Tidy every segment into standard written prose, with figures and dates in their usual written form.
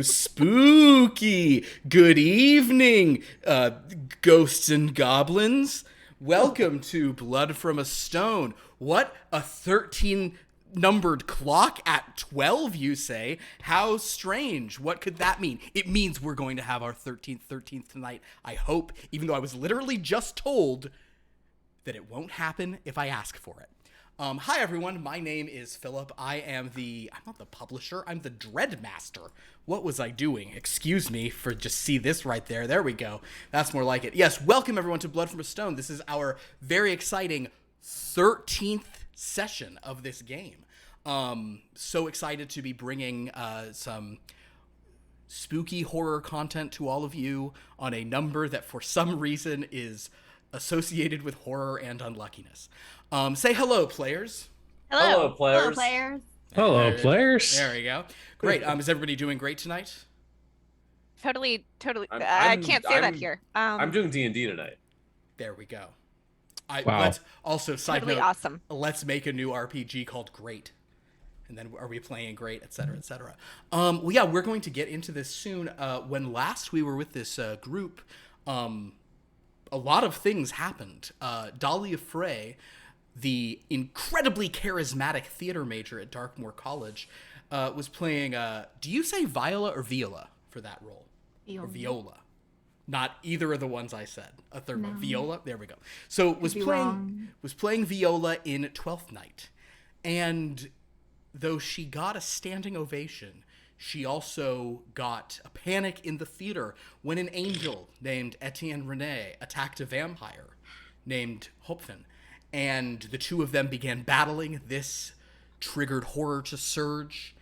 spooky. Good evening, ghosts and goblins. Welcome to Blood from a Stone. What? A 13 numbered clock at 12, you say? How strange. What could that mean? It means we're going to have our 13th tonight, I hope, even though I was literally just told that it won't happen if I ask for it. Hi everyone, my name is Philip. I'm not the publisher, I'm the Dreadmaster. What was I doing? Excuse me for just see this right there. There we go. That's more like it. Yes, welcome everyone to Blood from a Stone. This is our very exciting 13th session of this game. So excited to be bringing some spooky horror content to all of you on a number that for some reason is associated with horror and unluckiness. Say hello, players. Hello, players. Hello, players. Hello, players. There we go. Great. Is everybody doing great tonight? Totally. I can't say that here. I'm doing D&D tonight. There we go. Wow. Let's also, side Totally note, awesome. Let's make a new RPG called Great. And then are we playing Great, etc., etc. Yeah, we're going to get into this soon. When last we were with this group, a lot of things happened. Dahlia Frey, the incredibly charismatic theater major at Darkmoor College, was playing, do you say Viola or Viola for that role? Viola. Or Viola. Not either of the ones I said. A third one. Viola? There we go. So was playing Viola in Twelfth Night. And though she got a standing ovation, she also got a panic in the theater when an angel named Etienne Rene attacked a vampire named Hopfen. And the two of them began battling. This triggered horror to surge,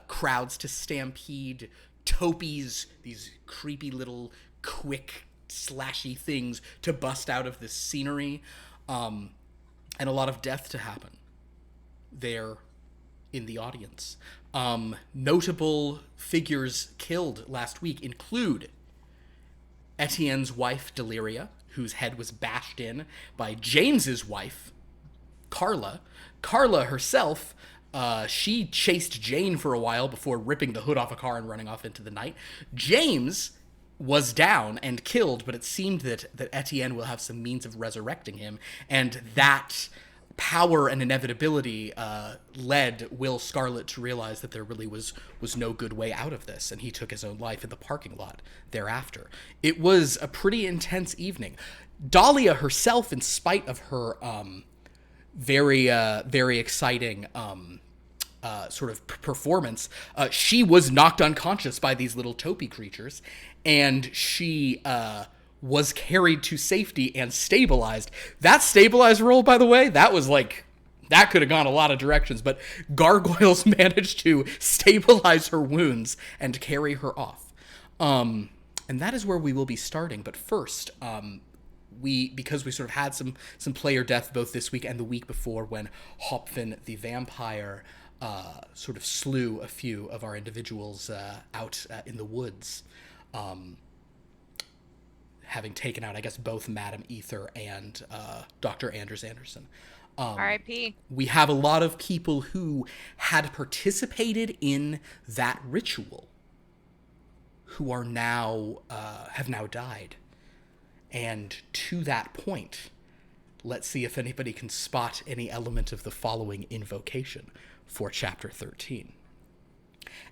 crowds to stampede, topies, these creepy little quick slashy things to bust out of the scenery, and a lot of death to happen there in the audience. Notable figures killed last week include Etienne's wife, Deliria, whose head was bashed in by James's wife, Carla. Carla herself, she chased Jane for a while before ripping the hood off a car and running off into the night. James was down and killed, but it seemed that Etienne will have some means of resurrecting him, and that power and inevitability led Will Scarlet to realize that there really was no good way out of this, and he took his own life in the parking lot thereafter. It was a pretty intense evening. Dahlia herself, in spite of her very exciting sort of performance, she was knocked unconscious by these little topi creatures, and she was carried to safety and stabilized. That stabilized roll, by the way, that could have gone a lot of directions, but Gargoyles managed to stabilize her wounds and carry her off. And that is where we will be starting. But first, because we sort of had some player death both this week and the week before when Hopfen the vampire sort of slew a few of our individuals out in the woods, having taken out, I guess, both Madam Ether and Dr. Anders Anderson. R.I.P. We have a lot of people who had participated in that ritual who are now, have now died. And to that point, let's see if anybody can spot any element of the following invocation for Chapter 13.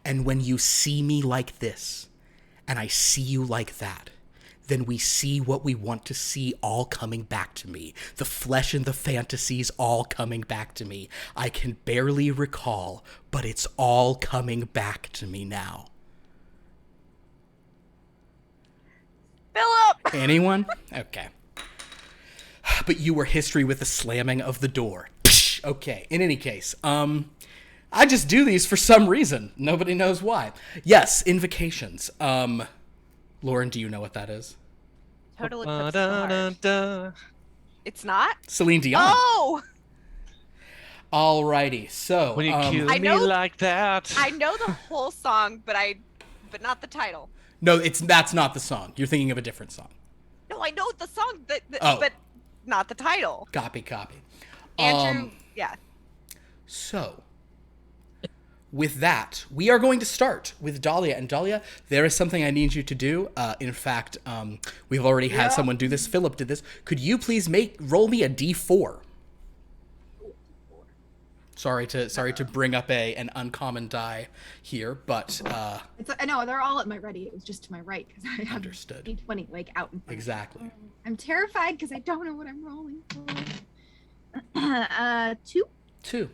And when you see me like this, and I see you like that, then we see what we want to see all coming back to me. The flesh and the fantasies all coming back to me. I can barely recall, but it's all coming back to me now. Philip! Anyone? Okay. But you were history with the slamming of the door. Okay, in any case, I just do these for some reason. Nobody knows why. Yes, invocations. Lauren, do you know what that is? Total Eclipse of the Heart. It's not? Celine Dion. Oh! Alrighty, so When you kill me like that. I know the whole song, but not the title. no, that's not the song. You're thinking of a different song. No, I know the song, but not the title. Copy. Andrew, yeah. So, with that, we are going to start with Dahlia. And Dahlia, there is something I need you to do. In fact, we've already had someone do this. Philip did this. Could you please roll me a D4? Sorry to bring up an uncommon die here, but I know they're all at my ready. It was just to my right because I have understood. D20 like out in front. Exactly. I'm terrified because I don't know what I'm rolling for. 2.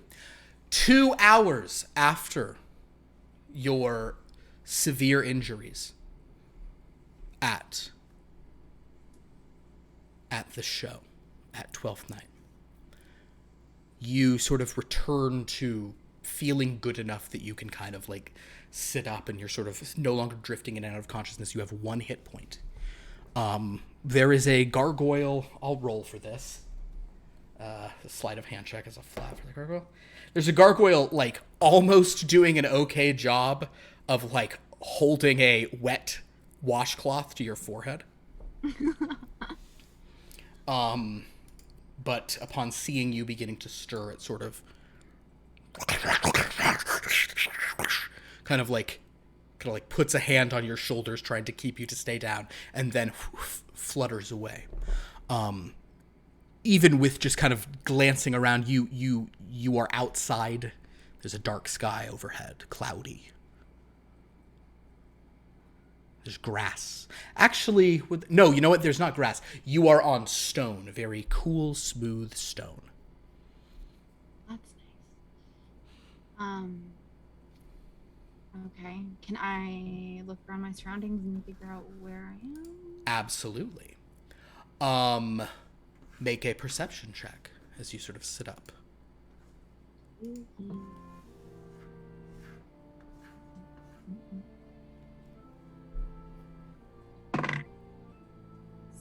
2 hours after your severe injuries at the show at 12th night, you sort of return to feeling good enough that you can kind of like sit up and you're sort of no longer drifting in and out of consciousness. You have 1 hit point. There is a gargoyle. I'll roll for this. A sleight of hand check is a flat for the gargoyle. There's a gargoyle like almost doing an okay job of like holding a wet washcloth to your forehead. But upon seeing you beginning to stir, it sort of kind of like puts a hand on your shoulders trying to keep you to stay down, and then flutters away. Even with just kind of glancing around, you are outside. There's a dark sky overhead, cloudy. There's grass. Actually, no, you know what? There's not grass. You are on stone, very cool, smooth stone. That's nice. Okay. Can I look around my surroundings and figure out where I am? Absolutely. Make a perception check as you sort of sit up.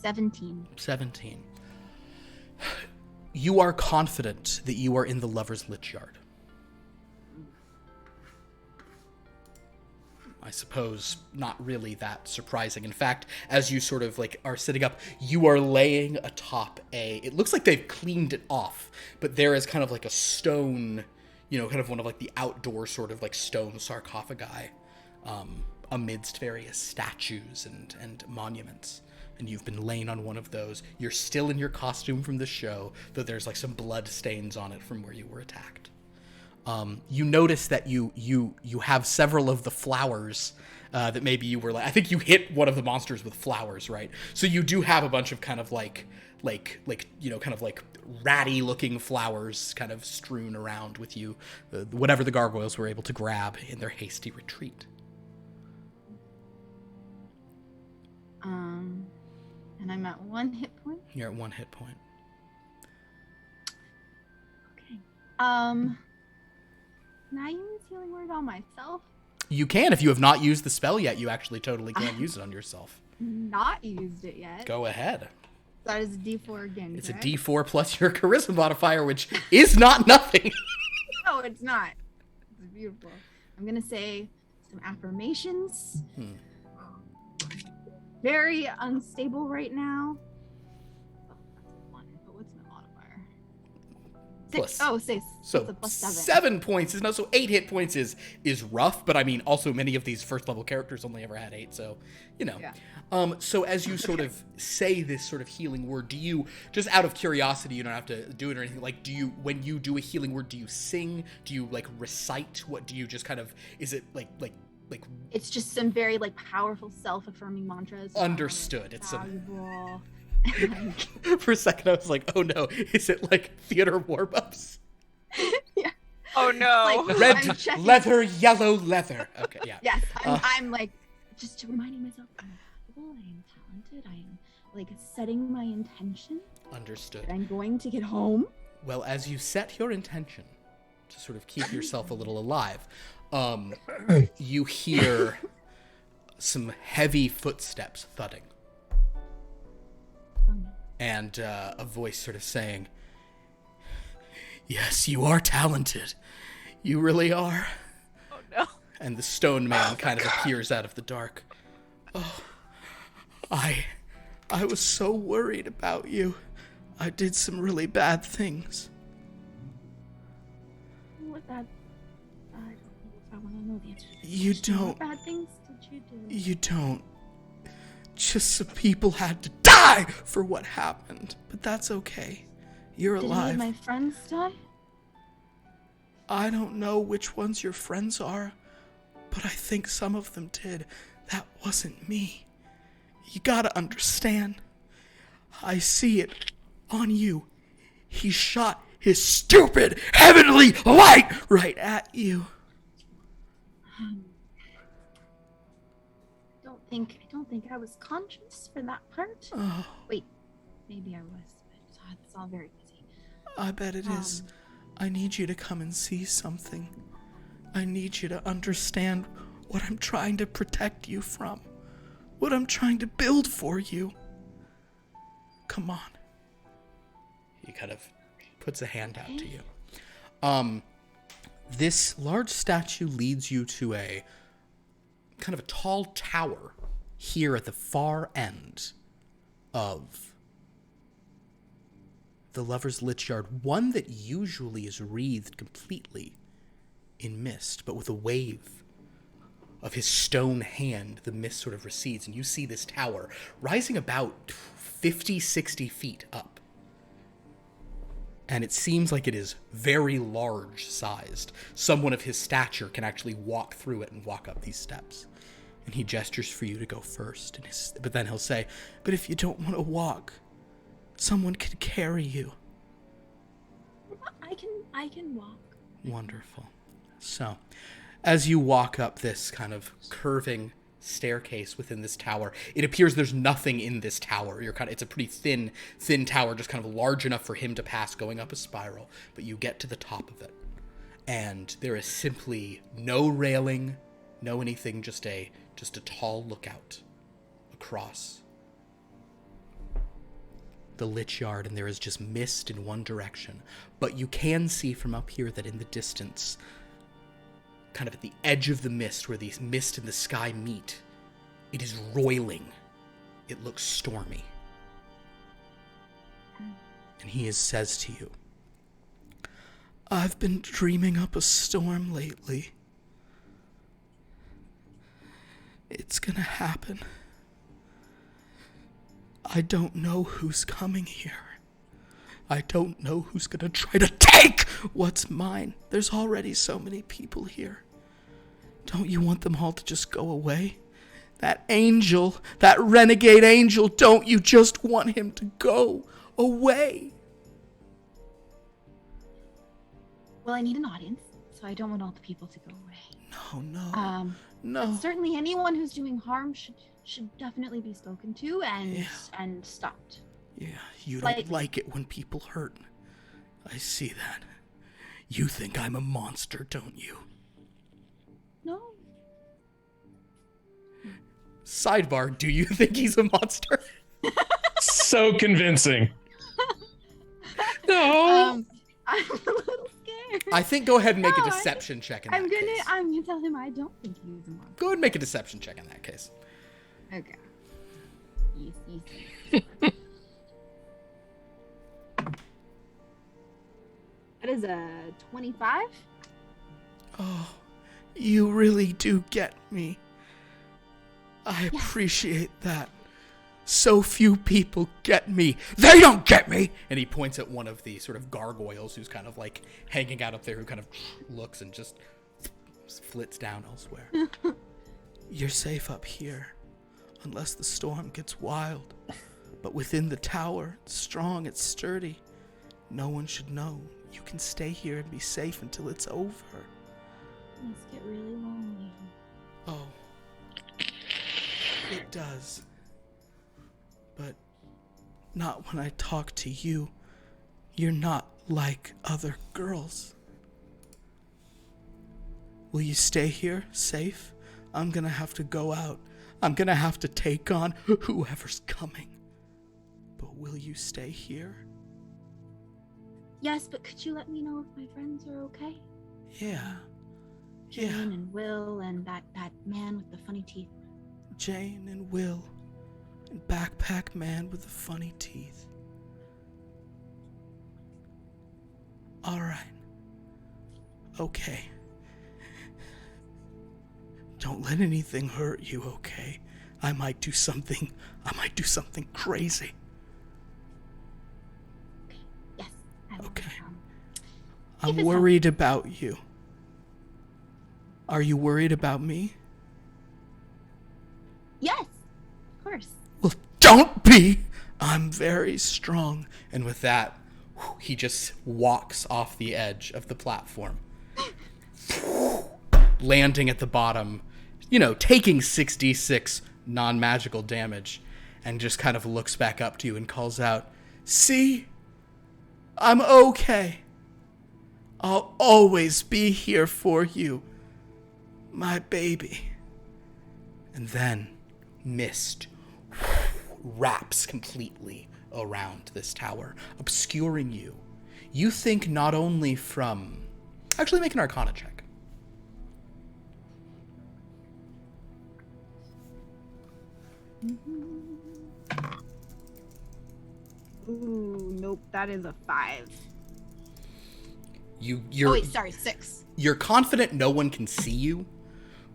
17. You are confident that you are in the Lover's Lich Yard. I suppose not really that surprising. In fact, as you sort of like are sitting up, you are laying atop it looks like they've cleaned it off, but there is kind of like a stone, kind of one of like the outdoor sort of like stone sarcophagi, amidst various statues and monuments. And you've been laying on one of those. You're still in your costume from the show, though there's like some blood stains on it from where you were attacked. You notice that you have several of the flowers that maybe you were like, I think you hit one of the monsters with flowers, right? So you do have a bunch of kind of like kind of like ratty looking flowers kind of strewn around with you, whatever the gargoyles were able to grab in their hasty retreat. And I'm at 1 hit point. You're at 1 hit point. Okay. Can I use Healing Word on myself? You can. If you have not used the spell yet, you actually totally can use it on yourself. Not used it yet. Go ahead. That is a D4 again. It's correct? a D4 plus your charisma modifier, which is not nothing. No, it's not. It's beautiful. I'm going to say some affirmations. Very unstable right now. Oh, that's 1. But what's my modifier? 6. Plus. Oh, 6. So That's a plus 7. 7 points is no. So 8 hit points is rough, but I mean, also many of these first level characters only ever had 8, so Yeah. So as you sort of say this sort of healing word, do you, just out of curiosity, you don't have to do it or anything, like, do you, when you do a healing word, do you sing? Do you like recite? What do you just kind of, is it like It's just some very like powerful self-affirming mantras. Understood. It's valuable. For a second I was like, oh no, is it like theater warm-ups? Yeah. Oh no. Like, Red leather, yellow leather. Okay, yeah. Yes, I'm like just reminding myself I'm valuable, I am talented, I am like setting my intention. Understood. That I'm going to get home. Well, as you set your intention to sort of keep yourself a little alive, you hear some heavy footsteps thudding. And a voice sort of saying, "Yes, you are talented. You really are." Oh no. And the stone man kind of appears out of the dark. "Oh, I was so worried about you. I did some really bad things." What that? I don't know if I want to know the answer to this You question. don't. What bad things did you do? You don't. Just some people had to die for what happened. But that's okay. You're Did alive. any of my friends die? I don't know which ones your friends are, but I think some of them did. That wasn't me. You gotta understand. I see it on you. He shot his stupid heavenly light right at you. I don't think I was conscious for that part. Oh, Wait, maybe I was, but it's all very busy. I bet it is. I need you to come and see something. I need you to understand what I'm trying to protect you from. What I'm trying to build for you. Come on. He kind of puts a hand out to you. This large statue leads you to a kind of a tall tower here at the far end of the Lover's Lich Yard, one that usually is wreathed completely in mist, but with a wave of his stone hand, the mist sort of recedes, and you see this tower rising about 50, 60 feet up. And it seems like it is very large-sized. Someone of his stature can actually walk through it and walk up these steps. And he gestures for you to go first, but then he'll say, "But if you don't want to walk, someone could carry you." I can walk. Wonderful. So, as you walk up this kind of curving staircase within this tower, it appears there's nothing in this tower. It's a pretty thin tower, just kind of large enough for him to pass going up a spiral. But you get to the top of it, and there is simply no railing, no anything, just a tall lookout across the Lich Yard, and there is just mist in one direction. But you can see from up here that in the distance, kind of at the edge of the mist, where the mist and the sky meet, it is roiling. It looks stormy. And he says to you, "I've been dreaming up a storm lately. It's gonna happen. I don't know who's coming here. I don't know who's gonna try to take what's mine. There's already so many people here. Don't you want them all to just go away? That angel, that renegade angel, don't you just want him to go away?" Well, I need an audience, so I don't want all the people to go away. No. But certainly anyone who's doing harm should definitely be spoken to and stopped. Yeah, you don't like it when people hurt. I see that. You think I'm a monster, don't you? No. Sidebar, do you think he's a monster? So convincing. No. I'm a little scared. I think go ahead and make a deception check in that case. I'm gonna tell him I don't think he's a monster. Go ahead and make a deception check in that case. Okay. Easy. That is a 25. Oh, you really do get me. I appreciate that. So few people get me. They don't get me! And he points at one of the sort of gargoyles who's kind of like hanging out up there, who kind of looks and just flits down elsewhere. You're safe up here, unless the storm gets wild. But within the tower, it's strong, it's sturdy. No one should know. You can stay here and be safe until it's over. Must get really lonely. Oh, it does. But not when I talk to you. You're not like other girls. Will you stay here, safe? I'm gonna have to go out. I'm gonna have to take on whoever's coming. But will you stay here? Yes, but could you let me know if my friends are okay? Yeah. Jane and Will and that man with the funny teeth. Jane and Will. And backpack man with the funny teeth. All right. Okay. Don't let anything hurt you, okay? I might do something crazy. Yes. I will, Okay. keep I'm it worried about you. Are you worried about me? Yes. Of course. Well, don't be! I'm very strong. And with that, he just walks off the edge of the platform. Landing at the bottom, taking 6d6 non-magical damage, and just kind of looks back up to you and calls out, "See? I'm okay. I'll always be here for you, my baby." And then mist wraps completely around this tower, obscuring you. You think not only from... Actually, make an Arcana check. Ooh, nope. That is a 5. You're, Oh, wait, sorry, 6. You're confident no one can see you.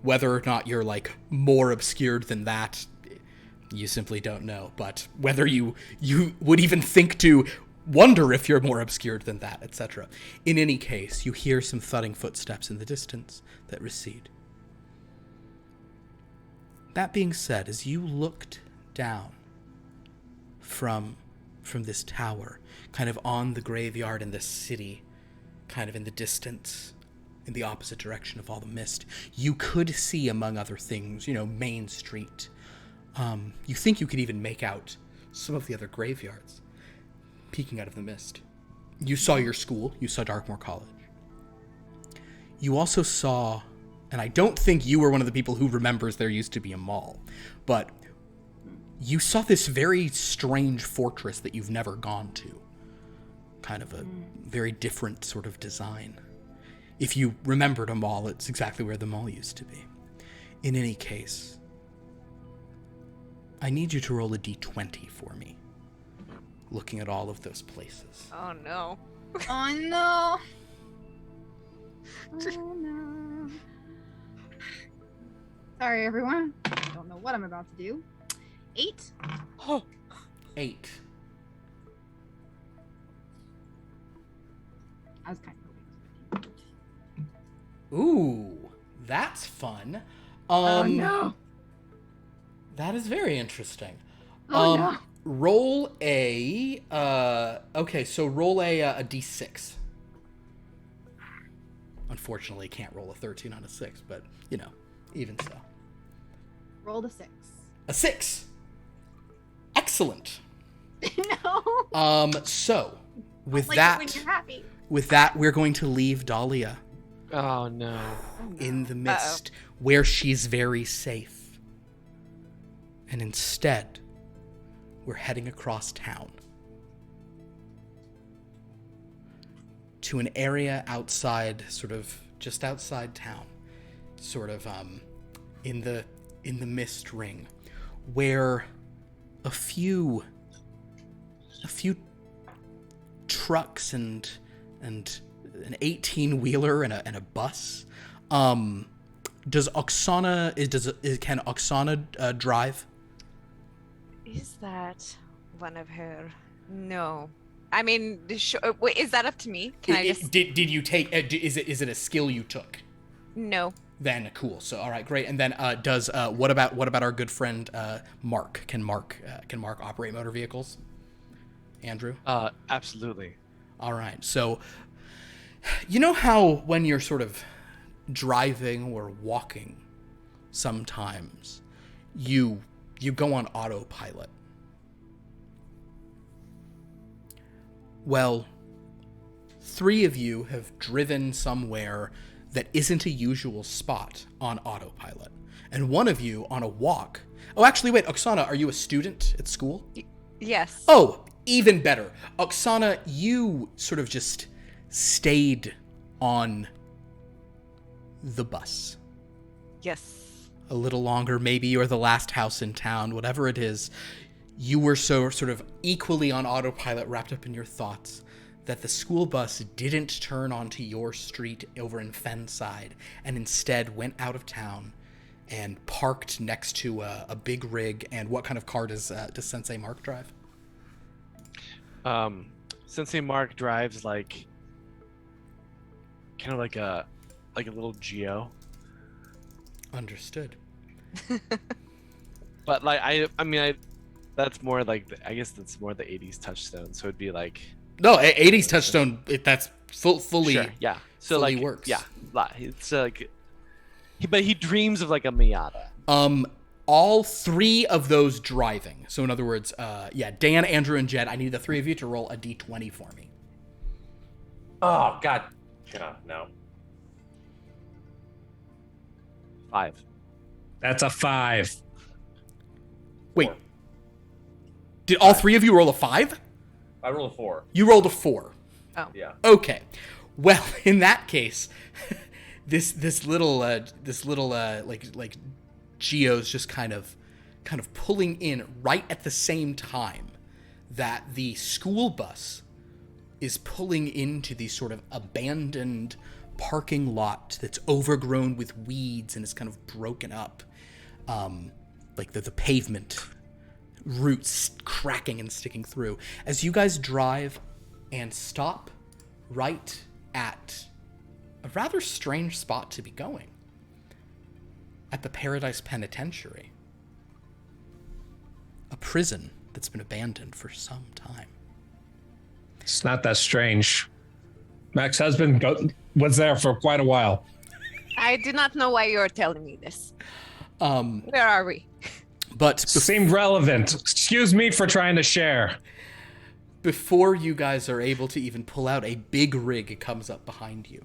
Whether or not you're, more obscured than that, you simply don't know. But whether you would even think to wonder if you're more obscured than that, etc. In any case, you hear some thudding footsteps in the distance that recede. That being said, as you looked down from this tower, kind of on the graveyard in this city, kind of in the distance, in the opposite direction of all the mist, you could see, among other things, Main Street. You think you could even make out some of the other graveyards peeking out of the mist. You saw your school. You saw Darkmoor College. You also saw, and I don't think you were one of the people who remembers there used to be a mall, but you saw this very strange fortress that you've never gone to. Kind of a very different sort of design. If you remembered a mall, it's exactly where the mall used to be. In any case, I need you to roll a d20 for me, looking at all of those places. Oh no. Oh, no. Oh, no. Sorry, everyone. I don't know what I'm about to do. 8. Oh. 8. I was kind of hoping. Ooh, that's fun. Oh, no. That is very interesting. Oh, no. Roll a, roll a d6. Unfortunately, can't roll a 13 on a 6, but, even so. Rolled a 6. A 6! Excellent. No. So, with Like that, when you're happy. we're going to leave Dahlia Oh no. in the mist, where she's very safe. And instead, we're heading across town to an area outside, just outside town, in the mist ring, where a few trucks and an 18-wheeler and a bus. Can Oksana drive? Is that one of her? No. I mean, wait, is that up to me? Can I just? Did you take? Is it a skill you took? No. Then cool. So all right, great. And then what about our good friend Mark? Can Mark operate motor vehicles? Andrew? Absolutely. All right. So you know how when you're sort of driving or walking, sometimes you go on autopilot. Well, 3 of you have driven somewhere that isn't a usual spot on autopilot. And one of you on a walk. Oh, actually, wait, Oksana, are you a student at school? Yes. Oh, even better. Oksana, you sort of just stayed on the bus. Yes. A little longer, maybe you're the last house in town, whatever it is. You were so sort of equally on autopilot, wrapped up in your thoughts, that the school bus didn't turn onto your street over in Fenside and instead went out of town and parked next to a big rig. And what kind of car does Sensei Mark drive? Sensei Mark drives like kind of like a little Geo. Understood. But like I mean that's more like I guess that's more the 80s touchstone. So it'd be like No, 80s touchstone. That's fully. Sure, yeah. So fully like works. Yeah, it's like. But he dreams of like a Miata. All three of those driving. So in other words, Dan, Andrew, and Jed. I need the three of you to roll a d20 for me. Oh God. Yeah, no. 5. That's a 5. Wait. 4. Did all three of you roll a 5? I rolled a 4. You rolled a 4. Oh. Yeah. Okay. Well, in that case, this little like Geo's just kind of pulling in right at the same time that the school bus is pulling into the sort of abandoned parking lot that's overgrown with weeds and is kind of broken up. Like the pavement roots cracking and sticking through. As you guys drive and stop right at a rather strange spot to be going. At the Paradise Penitentiary. A prison that's been abandoned for some time. It's not that strange. Mac's husband was there for quite a while. I do not know why you're telling me this. Where are we? But Seemed relevant. Excuse me for trying to share. before you guys are able to even pull out, a big rig comes up behind you.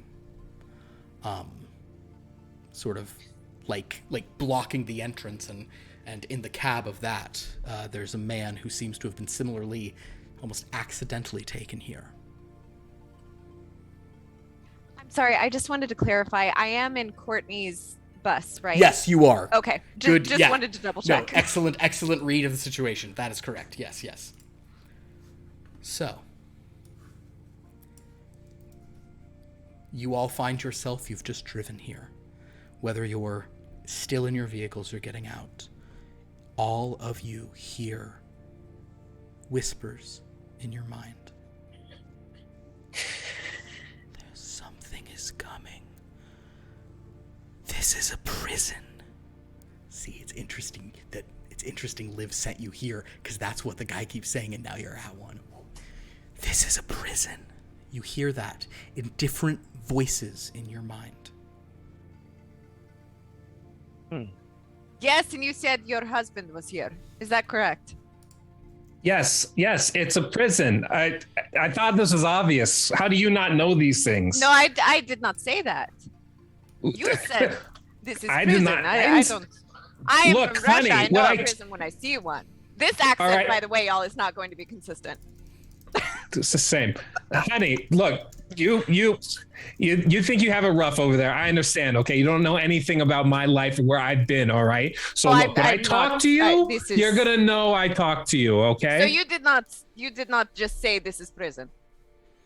Sort of like blocking the entrance, and in the cab of that, there's a man who seems to have been similarly, almost accidentally taken here. I'm sorry, I just wanted to clarify. I am in Courtney's bus, right? Yes, you are. Okay. Good. Just Yeah. wanted to double No, check. excellent read of the situation. That is correct. Yes. So, you all find yourself, you've just driven here. Whether you're still in your vehicles or getting out, all of you hear whispers in your mind. Something is coming. This is a prison. See, it's interesting Liv sent you here, because that's what the guy keeps saying, and now you're at one. This is a prison. You hear that in different voices in your mind. Yes, and you said your husband was here. Is that correct? Yes, it's a prison. I thought this was obvious. How do you not know these things? No, I did not say that. You said this is I prison. did not. I don't. I am Look, from Russia. honey, I know what a I- prison when I see one. This accent, right. by the way, y'all, is not going to be consistent. It's the same. Honey, look, you think you have it rough over there. I understand, okay? You don't know anything about my life and where I've been, all right? So Well, look, when I I'm talk not- to you, this is- you're gonna know I talk to you, okay? So you did not just say this is prison.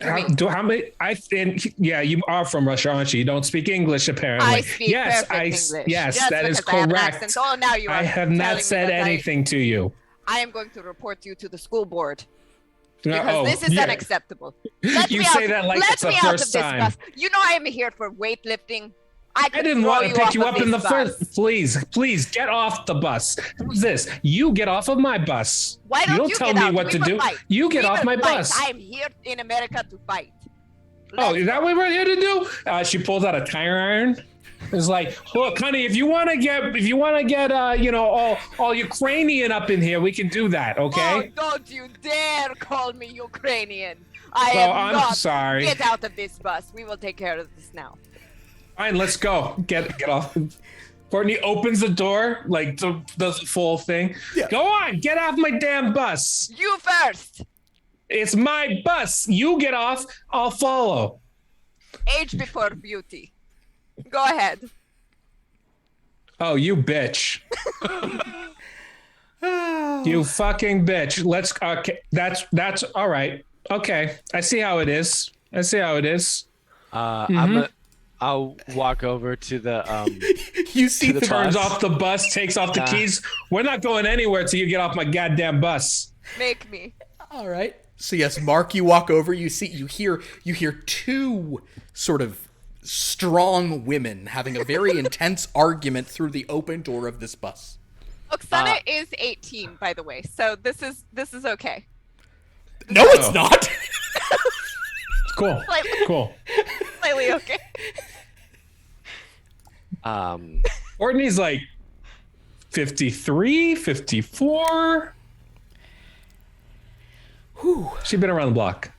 How many? I think, yeah, you are from Russia, aren't you? You don't speak English, apparently. I speak yes, perfect English. Yes, Just that is because I have an correct. accent. Oh, now you are I have telling not me said that anything to you. I am going to report you to the school board. Oh, Because this is yeah. unacceptable. Let You me say out. that like Let it's the me out of first this time. bus. You know I am here for weightlifting. I didn't want to pick you up in the first. Please get off the bus. Who's this? You get off of my bus. Why don't you tell get me out? what We to will do. fight. You get We off will my fight. bus. I am here in America to fight. Oh, is that what we're here to do? She pulls out a tire iron. It's like, look, honey, if you want to get, all Ukrainian up in here, we can do that, okay? Oh, don't you dare call me Ukrainian. I Well, am I'm not. sorry. Get out of this bus. We will take care of this now. Fine, let's go. Get off. Courtney opens the door, like does the full thing. Yeah. Go on, get off my damn bus. You first. It's my bus. You get off, I'll follow. Age before beauty. Go ahead. Oh, you bitch. You fucking bitch. Let's okay. That's all right. Okay. I see how it is. I'm I'll walk over to the You see the the Turns bus. off the bus, takes off the keys. We're not going anywhere till you get off my goddamn bus. Make me. All right. So yes, Mark, you walk over. You hear two sort of strong women having a very intense argument through the open door of this bus. Oksana is 18, by the way, so this is okay. No, it's not. Cool. Cool. Slightly okay. Courtney's like 53, 54. Whew. She's been around the block.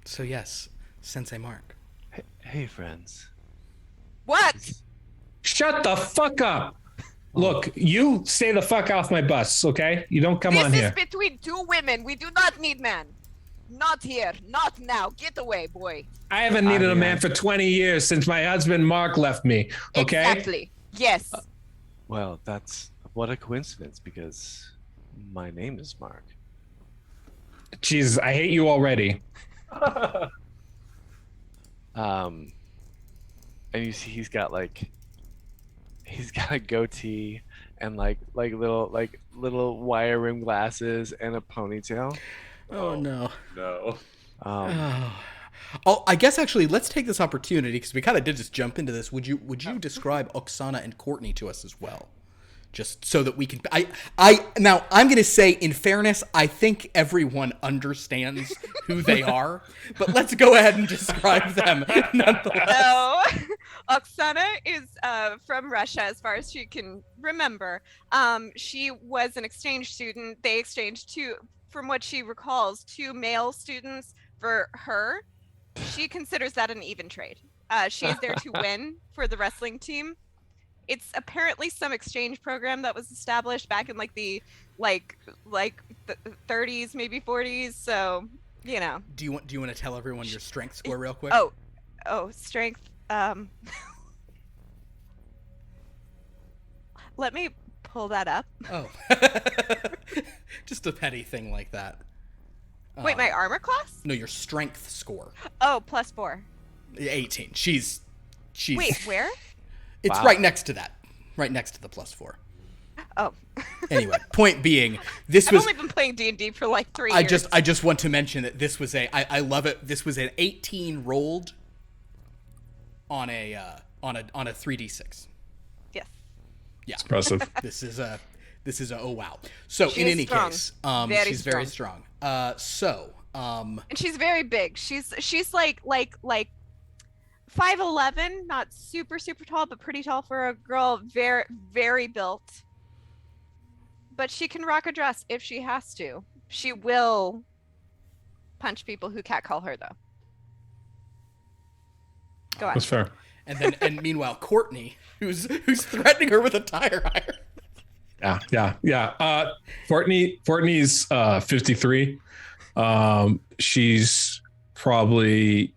So yes, Sensei Mark. Hey, friends. What? Shut the fuck up. Look, you stay the fuck off my bus, okay? You don't come on This here. is between two women. We do not need men. Not here. Not now. Get away, boy. I haven't needed a man for 20 years since my husband Mark left me, okay? Exactly. Yes. Well, that's what a coincidence because my name is Mark. Jesus, I hate you already. And you see he's got a goatee and like little wire rim glasses and a ponytail. Oh no. No. Oh, I guess actually let's take this opportunity because we kind of did just jump into this. Would you describe Oksana and Courtney to us as well? Just so that we can now I'm going to say in fairness, I think everyone understands who they are, but let's go ahead and describe them nonetheless. So, Oksana is from Russia, as far as she can remember. She was an exchange student. They exchanged two, from what she recalls, two male students for her. She considers that an even trade. She is there to win for the wrestling team. It's apparently some exchange program that was established back in the 30s, maybe 40s. So, you know. Do you want to tell everyone your strength score real quick? Oh, strength. Let me pull that up. Oh. Just a petty thing like that. Wait, my armor class? No, your strength score. Oh, +4. 18. She's Wait, where? It's Wow. right next to that. Right next to the +4. Oh. Anyway, point being, this I've was only been playing D&D for like 3 years. I just want to mention that this was I love it. This was an 18 rolled on a 3d6. Yes. Yeah. It's impressive. This is a oh wow. So She in is any strong. case, Very she's very strong. And she's very big. She's like 5'11", not super tall, but pretty tall for a girl. Very, very built. But she can rock a dress if she has to. She will punch people who catcall her, though. Go on. That's fair. And meanwhile, Courtney, who's threatening her with a tire iron. Yeah. Courtney's 53. She's probably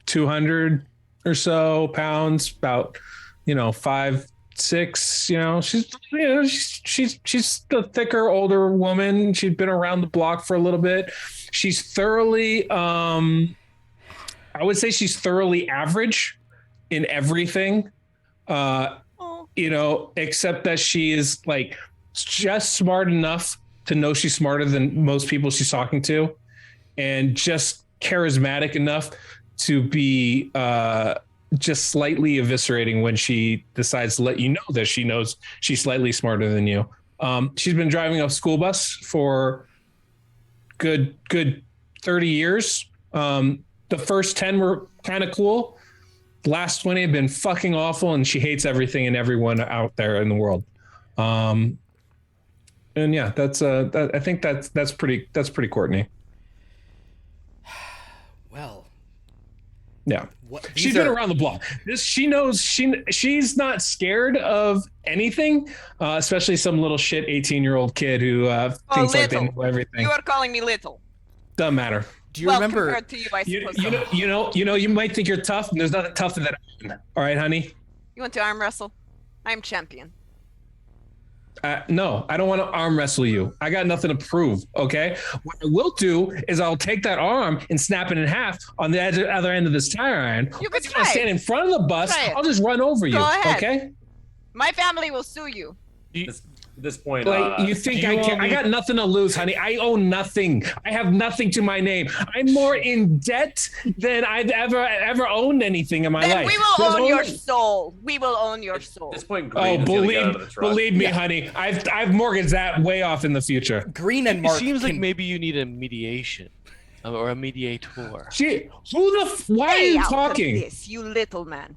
200 or so pounds, about 5'6". She's the thicker, older woman. She's been around the block for a little bit. She's thoroughly, I would say she's thoroughly average in everything. Except that she is just smart enough to know she's smarter than most people she's talking to, and just charismatic enough to be just slightly eviscerating when she decides to let you know that she knows she's slightly smarter than you. She's been driving a school bus for good 30 years. The first 10 were kind of cool. The last 20 have been fucking awful, and she hates everything and everyone out there in the world. And yeah, that's I think that's pretty Courtney. Well, yeah. these She's been around the block. She knows she's not scared of anything, especially some little shit 18-year-old kid who thinks like they know everything. You are calling me little. Doesn't matter. Do you remember? Compared to you, I suppose. You might think you're tough, and there's nothing tougher than I am. All right, honey. You want to arm wrestle? I'm champion. No, I don't want to arm wrestle you. I got nothing to prove. Okay. What I will do is I'll take that arm and snap it in half on the other end of this tire iron. You could If you want to stand in front of the bus, Try it. I'll just run over you. Go ahead. Okay. My family will sue you. At this point, Like you think I can? I got nothing to lose, honey. I own nothing. I have nothing to my name. I'm more in debt than I've ever owned anything in my Then life. we will There's own your only- soul. We will own your soul. at this point, Green is gonna get out of the truck. believe me, honey. I've mortgaged that way off in the future. Green and It Mark seems like can- maybe you need a mediation or a mediator. Shit, why are Stay you out of talking? this, you little man.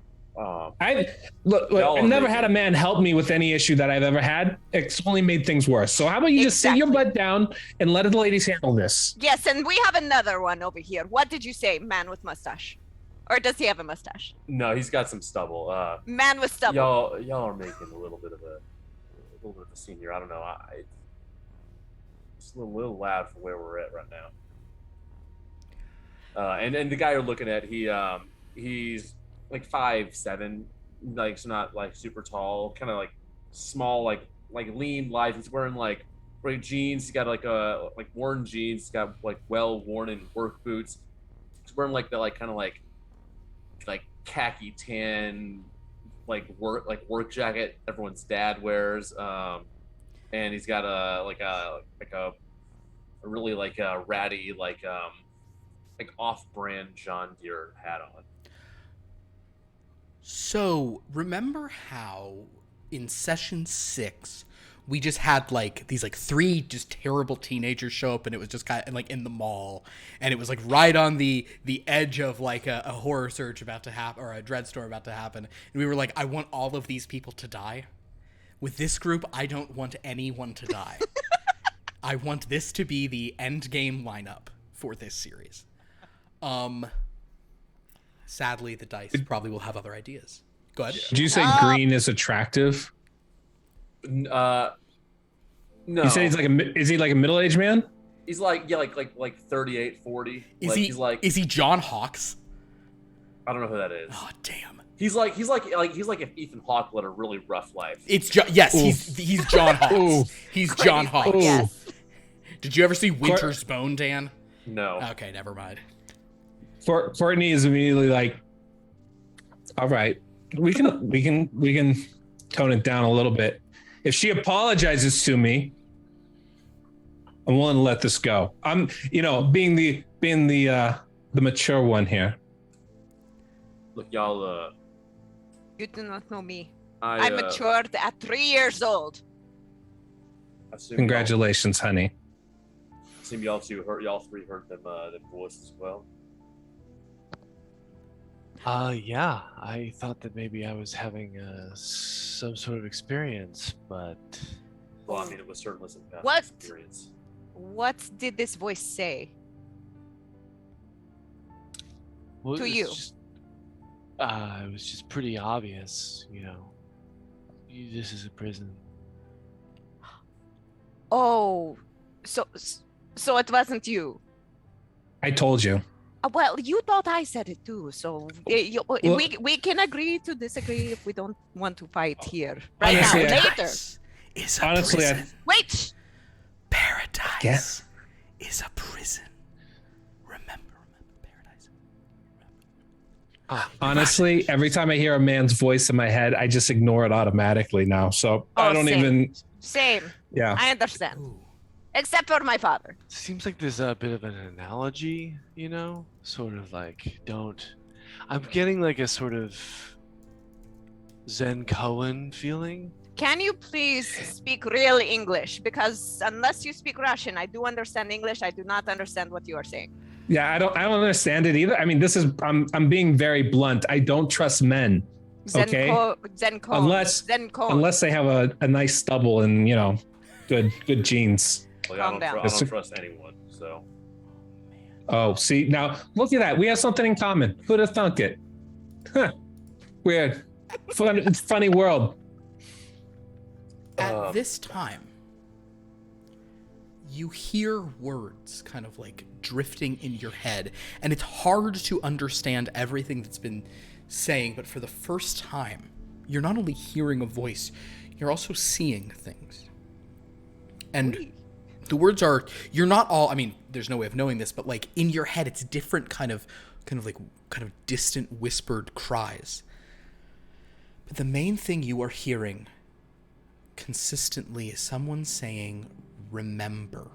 Look, Y'all I've are never making- had a man help me with any issue that I've ever had. It's only made things worse. So how about you just sit your Exactly. butt down and let the ladies handle this? Yes, and we have another one over here. What did you say, man with mustache? Or does he have a mustache? No, he's got some stubble. Man with stubble. Y'all are making a little bit of a scene here. I don't know. It's a little loud for where we're at right now. And the guy you're looking at, he's like 5'7", like so not like super tall, kind of like small, like lean, lithe. He's wearing like great jeans. He's got like worn jeans. He's got like well worn in work boots. He's wearing like the kind of like khaki tan work jacket everyone's dad wears. And he's got a really ratty off-brand John Deere hat on. So, remember how in session 6 we just had these 3 just terrible teenagers show up, and it was just kind of in the mall, and it was right on the edge of a horror surge about to happen, or a Dreadstorm about to happen, and we were I want all of these people to die. With this group, I don't want anyone to die. I want this to be the end game lineup for this series. Sadly, the dice probably will have other ideas. Go ahead. Did you say Green is attractive? No. You said is he like a middle-aged man? He's like 38, 40. Is he John Hawkes? I don't know who that is. Oh, damn. He's like if Ethan Hawke led a really rough life. He's John Hawkes. Ooh. He's John Hawkes. Yes. Did you ever see Winter's Bone, Dan? No. Okay, never mind. Courtney is immediately like, all right, we can tone it down a little bit. If she apologizes to me, I'm willing to let this go. I'm, being the mature one here. Look, y'all. You do not know me. I matured at 3 years old. assume Congratulations, honey. Assume y'all three heard them voices as well. Yeah, I thought that maybe I was having some sort of experience, but Well, I mean, it was certainly some past What? experience. What did this voice say? well, To it's you. just- it was just pretty obvious, This is a prison. Oh, so it wasn't you. I told you. Well, you thought I said it too, so we can agree to disagree if we don't want to fight here right now. Honestly, Later. Is a Honestly, prison. Wait. Paradise Yes. is a prison. Remember, paradise. Honestly, every time I hear a man's voice in my head, I just ignore it automatically now. So I Oh, don't same. even. Same. Yeah. I understand. Ooh. Except for my father. Seems like there's a bit of an analogy, sort of don't. I'm getting a sort of Zen Cohen feeling. Can you please speak real English? Because unless you speak Russian, I do understand English. I do not understand what you are saying. Yeah, I don't understand it either. I mean, I'm being very blunt. I don't trust men. Okay. Unless they have a nice stubble and good genes. Like, Calm I down. don't trust anyone. So Oh, see, now look at that. We have something in common. Who'd have thunk it? Huh. Weird. It's a funny world. At this time, you hear words kind of drifting in your head, and it's hard to understand everything that's been saying, but for the first time, you're not only hearing a voice, you're also seeing things. And the words are, you're not all, I mean, there's no way of knowing this, but like in your head, it's different kind of distant whispered cries. But the main thing you are hearing consistently is someone saying, remember.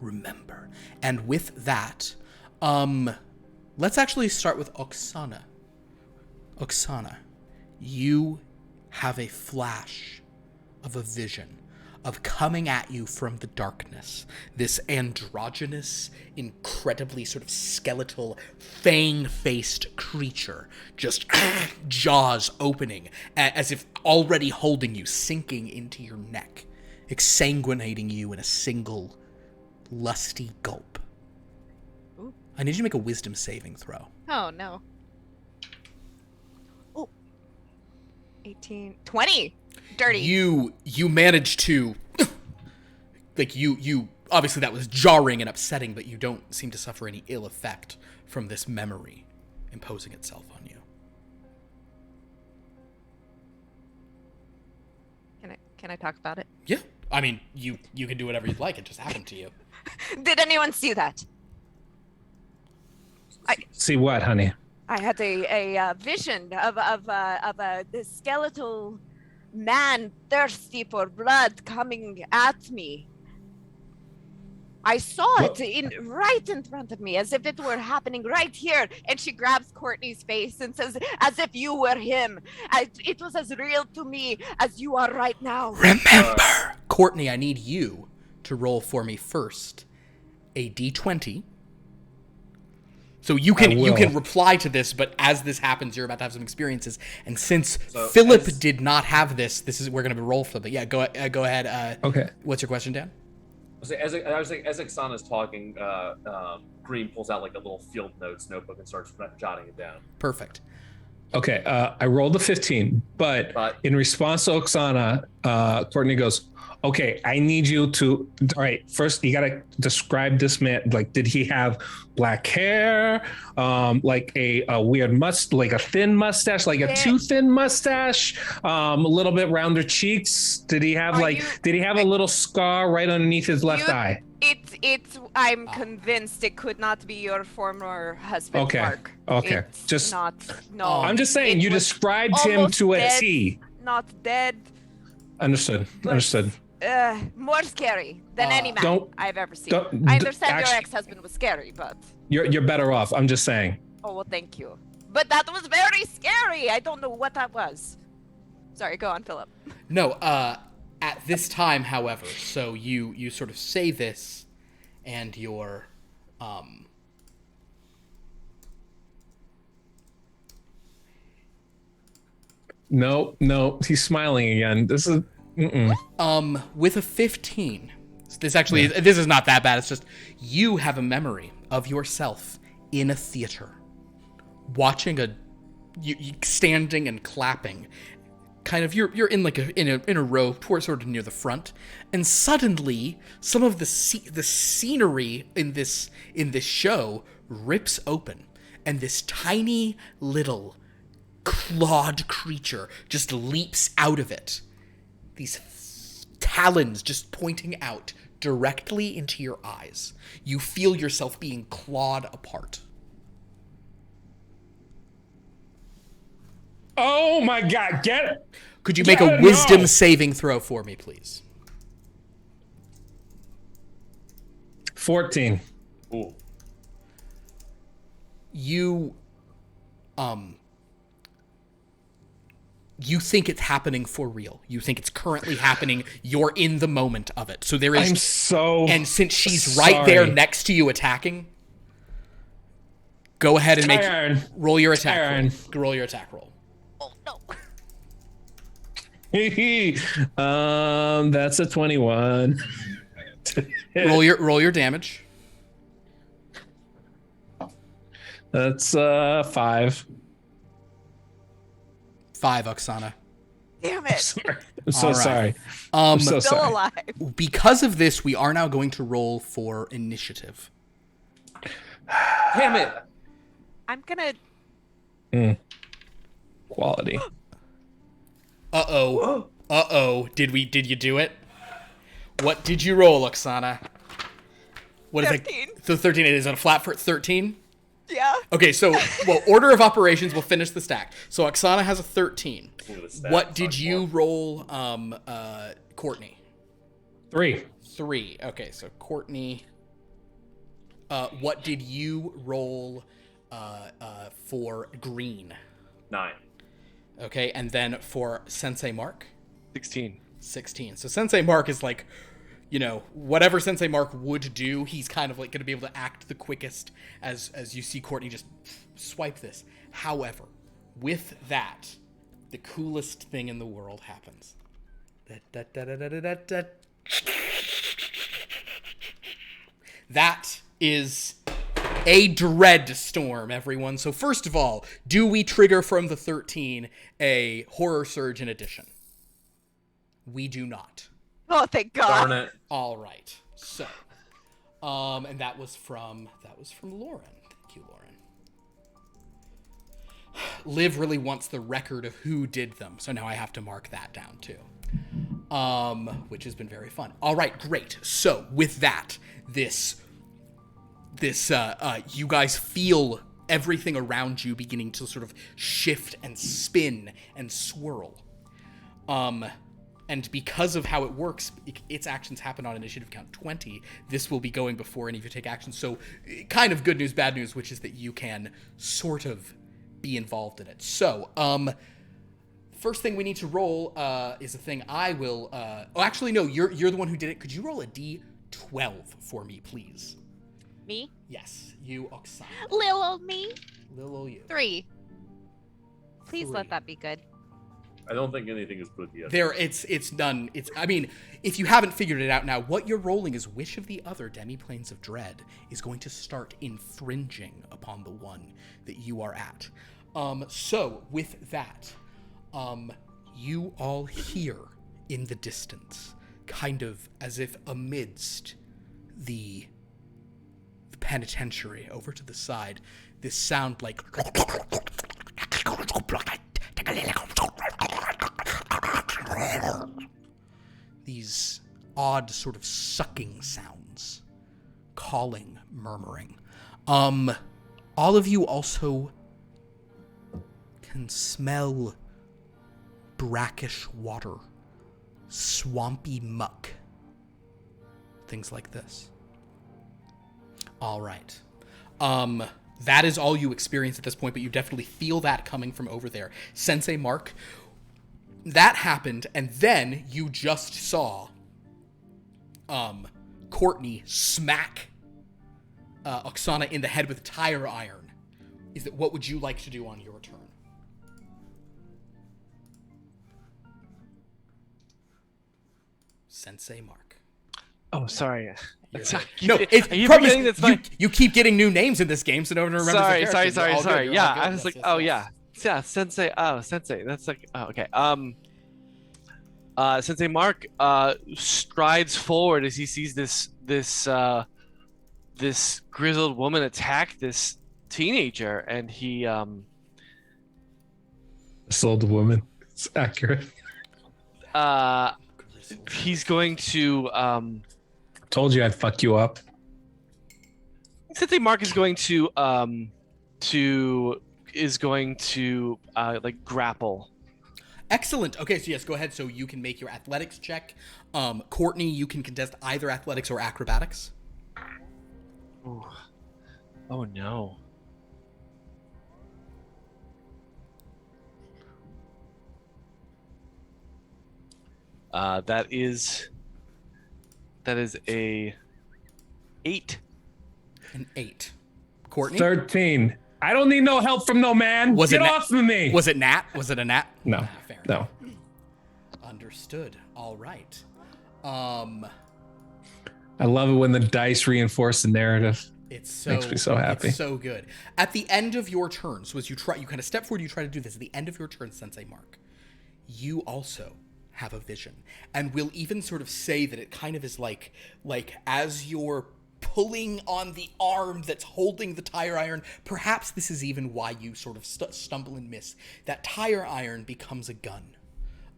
Remember. And with that, let's actually start with Oksana. Oksana, you have a flash of a vision of coming at you from the darkness. This androgynous, incredibly sort of skeletal, fang-faced creature, just jaws opening, as if already holding you, sinking into your neck, exsanguinating you in a single lusty gulp. Ooh. I need you to make a wisdom saving throw. Oh, no. Oh. 18. 20. Dirty. You manage to, like, you obviously that was jarring and upsetting, but you don't seem to suffer any ill effect from this memory imposing itself on you. Can I talk about it? Yeah. I mean, you can do whatever you'd like. It just happened to you. Did anyone see that? See what, honey? I had a vision of a skeletal man thirsty for blood coming at me. I saw it right in front of me, as if it were happening right here. And she grabs Courtney's face and says, as if you were him. It was as real to me as you are right now. Remember! Courtney, I need you to roll for me first a d20. So you can reply to this, but as this happens, you're about to have some experiences. And since Philip did not have this, we're going to roll for them. But yeah, go ahead. Okay. What's your question, Dan? As Oksana's talking, Green pulls out like a little field notes notebook and starts jotting it down. Perfect. Okay, I rolled a 15, but in response to Oksana, Courtney goes, okay, I need you to, all right, first you gotta describe this man. Like, did he have black hair, like a weird like a thin mustache, like a too thin mustache, a little bit rounder cheeks? Did he have did he have a little scar right underneath his left eye? I'm convinced it could not be your former husband, Mark. Okay, it's not. No, I'm just saying you described him to a T. Not dead. Understood. More scary than any man I've ever seen. I understand your ex-husband was scary, but you're better off. I'm just saying. Oh well, thank you. But that was very scary. I don't know what that was. Sorry, go on, Philip. No, at this time, however, so you sort of say this, and you're No, he's smiling again. This is with a 15. This is not that bad. It's just you have a memory of yourself in a theater, watching you standing and clapping. Kind of, you're in like in a row, towards sort of near the front, and suddenly some of the scenery in this show rips open, and this tiny little clawed creature just leaps out of it. These talons just pointing out directly into your eyes. You feel yourself being clawed apart. Oh my God, get it! Could you make a wisdom saving throw for me, please? 14. Ooh. You think it's happening for real. You think it's currently happening. You're in the moment of it. So there is. I'm so. And since she's right there next to you attacking, go ahead and roll your attack roll. Roll your attack roll. Oh no. That's a 21. roll your damage. That's 5. 5, Oksana. Damn it. I'm so sorry. I'm so Still sorry. alive. Because of this, we are now going to roll for initiative. Damn it. I'm gonna. Quality. Uh-oh. Uh-oh. Did you do it? What did you roll, Oksana? What is 13. it? So 13. Is it a flat for 13? Yeah. Okay, so, order of operations, we'll finish the stack. So Oksana has a 13. What did you roll, Courtney? 3. 3. Okay, so Courtney, what did you roll for green? 9. Okay, and then for Sensei Mark? 16. 16. So Sensei Mark is like, whatever Sensei Mark would do, he's kind of like going to be able to act the quickest as you see Courtney just swipe this. However, with that, the coolest thing in the world happens. That is a Dreadstorm, everyone. So first of all, do we trigger from the 13 a Horror Surge in addition? We do not. Oh, thank God. Darn it. All right. So, and that was from Lauren. Thank you, Lauren. Liv really wants the record of who did them, so now I have to mark that down too. Which has been very fun. All right, great. So with that, this you guys feel everything around you beginning to sort of shift and spin and swirl. And because of how it works, its actions happen on initiative count 20. This will be going before any of you take action. So kind of good news, bad news, which is that you can sort of be involved in it. So, first thing we need to roll is a thing I will... actually, no, you're the one who did it. Could you roll a D12 for me, please? Me? Yes, you, Oksana. Lil old me. Little old you. 3. Please 3. let that be good. I don't think anything is good yet. It's done. I mean, if you haven't figured it out now, what you're rolling is which of the other demi-planes of dread is going to start infringing upon the one that you are at. So with that, you all hear in the distance, kind of as if amidst the penitentiary over to the side, this sound like these odd sort of sucking sounds, calling, murmuring. All of you also can smell brackish water, swampy muck, things like this. All right. That is all you experience at this point, but you definitely feel that coming from over there. Sensei Mark, that happened, and then you just saw Courtney smack Oksana in the head with a tire iron. What would you like to do on your turn? Sensei Mark. Oh, sorry. No, it's probably you keep getting new names in this game, so no one remembers. Sorry. Yeah, I was like, yeah, Sensei. Oh, Sensei. That's like, oh, okay. Sensei Mark strides forward as he sees this grizzled woman attack this teenager, and he This old woman. It's accurate. he's going to Told you I'd fuck you up. Sensei Mark is going to like grapple. Excellent. Okay, so yes, go ahead. So you can make your athletics check. Courtney, you can contest either athletics or acrobatics. Ooh. Oh no. That is a 8. An 8. Courtney? 13. I don't need no help from no man. Get off of me. Was it Nat? Was it a Nat? No. Fair No. Understood. All right. I love it when the dice reinforce the narrative. Makes me so happy. It's so good. At the end of your turn, so as you kind of step forward, you try to do this. At the end of your turn, Sensei Mark, you also have a vision, and we'll even sort of say that it kind of is like as you're pulling on the arm that's holding the tire iron, perhaps this is even why you sort of stumble and miss. That tire iron becomes a gun.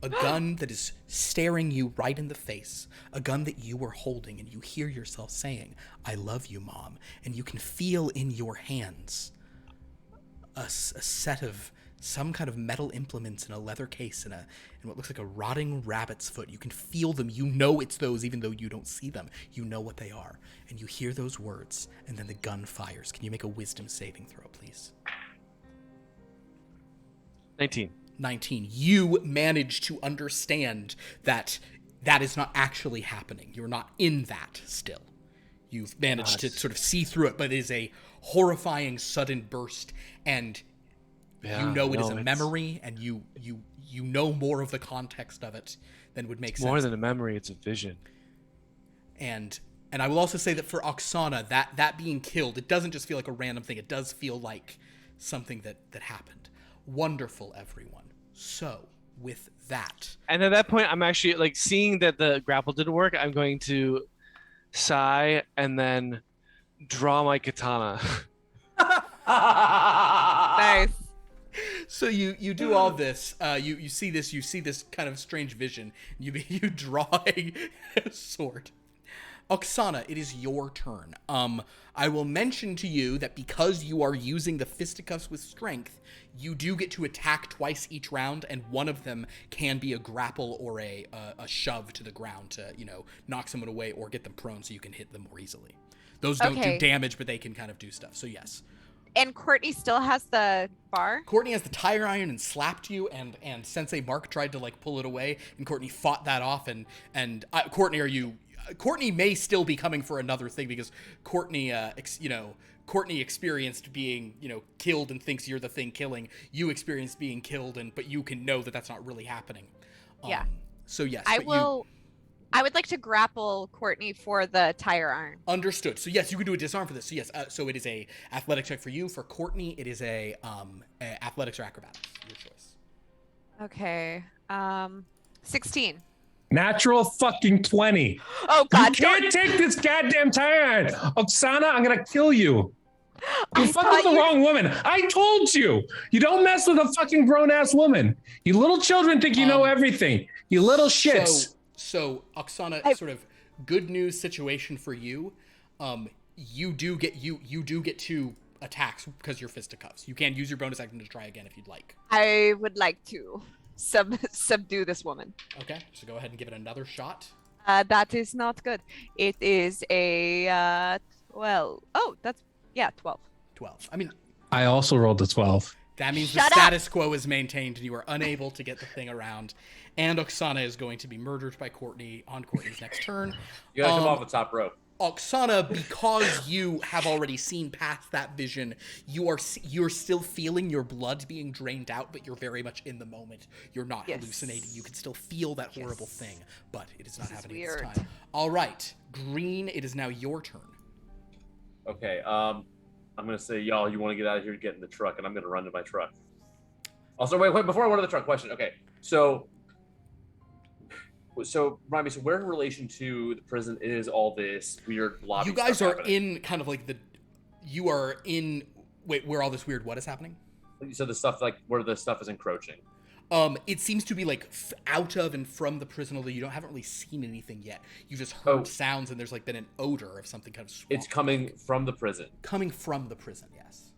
A gun that is staring you right in the face. A gun that you are holding, and you hear yourself saying, "I love you, Mom." And you can feel in your hands a set of some kind of metal implements in a leather case in what looks like a rotting rabbit's foot. You can feel them. You know it's those, even though you don't see them. You know what they are. And you hear those words, and then the gun fires. Can you make a wisdom saving throw, please? 19. 19. You manage to understand that that is not actually happening. You're not in that still. You've managed to sort of see through it, but it is a horrifying sudden burst, and you know it is a memory, and you know more of the context of it than would make sense. More than a memory, it's a vision. And I will also say that for Oksana, that being killed, it doesn't just feel like a random thing. It does feel like something that happened. Wonderful, everyone. So, with that. And at that point, I'm actually, like, seeing that the grapple didn't work, I'm going to sigh and then draw my katana. Nice. So you do all this. You see this kind of strange vision. You draw a sword. Oksana, it is your turn. I will mention to you that because you are using the fisticuffs with strength, you do get to attack twice each round, and one of them can be a grapple or a shove to the ground to, knock someone away or get them prone so you can hit them more easily. Those don't do damage, but they can kind of do stuff. So yes. And Courtney still has the bar? Courtney has the tire iron and slapped you, and Sensei Mark tried to pull it away, and Courtney fought that off. And Courtney, Courtney may still be coming for another thing because Courtney, Courtney experienced being, killed and thinks you're the thing killing. You experienced being killed, but you can know that that's not really happening. Yeah. So yes, I would like to grapple Courtney for the tire iron. Understood. So yes, you can do a disarm for this. So yes, so it is a athletic check for you. For Courtney, it is a athletics or acrobatics. Your choice. Okay. 16. Natural fucking 20. Oh God! You can't take this goddamn tire iron. Oksana, I'm gonna kill you. You fucked with the wrong woman. I told you. You don't mess with a fucking grown-ass woman. You little children think you know everything. You little shits. So Oksana, sort of good news situation for you. You do get 2 attacks because you're fisticuffs. You can use your bonus action to try again if you'd like. I would like to subdue this woman. Okay, so go ahead and give it another shot. That is not good. It is a 12. Oh, that's 12. 12. I mean, I also rolled a 12. That means the status quo is maintained and you are unable to get the thing around. And Oksana is going to be murdered by Courtney on Courtney's next turn. You gotta come off the top rope. Oksana, because you have already seen past that vision, you're still feeling your blood being drained out, but you're very much in the moment. You're not hallucinating. You can still feel that horrible thing, but it is not happening this time. All right, Green, it is now your turn. Okay, I'm gonna say, y'all, you want to get out of here, get in the truck, and I'm gonna run to my truck. Also, wait, before I run to the truck, question. Okay, so remind me, so where in relation to the prison is all this weird lobby? You guys are happening? in kind of like where all this weird what is happening? So the stuff where the stuff is encroaching. It seems to be out of and from the prison, although haven't really seen anything yet. You just heard sounds, and there's been an odor of something kind of swamp. It's coming from the prison. Coming from the prison, yes.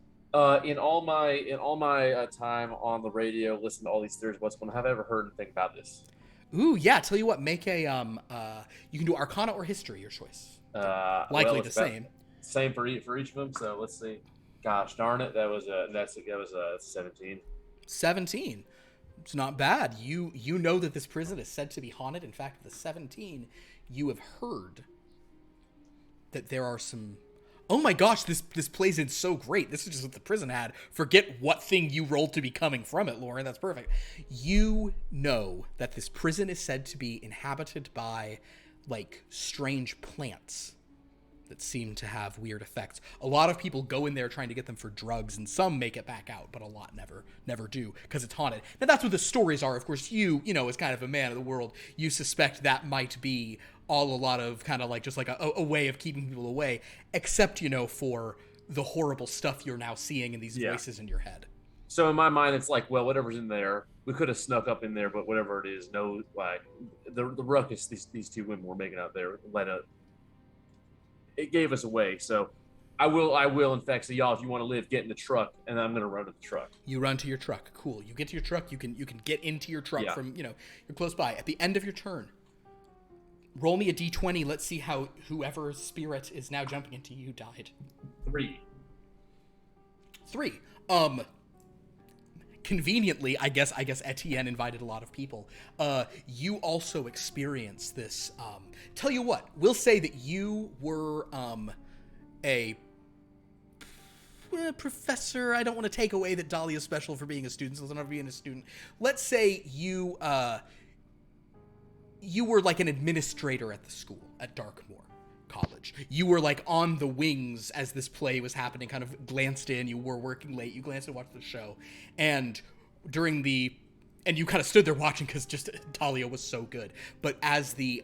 In all my time on the radio, listen to all these theories. Have I ever heard anything about this? Ooh, yeah. Tell you what, make a you can do Arcana or History, your choice. Likely the same. Same for each of them. So let's see. Gosh darn it, that was a 17. 17. It's not bad. You know that this prison is said to be haunted. In fact, the 17, you have heard that there are some. Oh my gosh, this plays in so great. This is just what the prison had. Forget what thing you rolled to be coming from it, Lauren. That's perfect. You know that this prison is said to be inhabited by strange plants that seem to have weird effects. A lot of people go in there trying to get them for drugs, and some make it back out, but a lot never do because it's haunted. Now that's what the stories are. Of course, you as kind of a man of the world, you suspect that might be all a lot of kind of just a way of keeping people away, except for the horrible stuff you're now seeing in these voices in your head. So in my mind, it's whatever's in there, we could have snuck up in there, but whatever it is, no, like the ruckus these two women were making out there it gave us away. So I will in fact say, y'all, if you want to live, get in the truck, and I'm gonna run to the truck. You run to your truck. Cool. You get to your truck. You can get into your truck from you're close by. At the end of your turn, roll me a d20. Let's see how whoever's spirit is now jumping into you died. 3. Conveniently, I guess Etienne invited a lot of people. You also experience this. Tell you what, we'll say that you were a professor. I don't want to take away that Dahlia's special for being a student, so not being a student. Let's say you were like an administrator at the school at Darkmoor College. You were like on the wings as this play was happening, kind of glanced in. You were working late. You glanced and watched the show, and you kind of stood there watching because just Dahlia was so good. But as the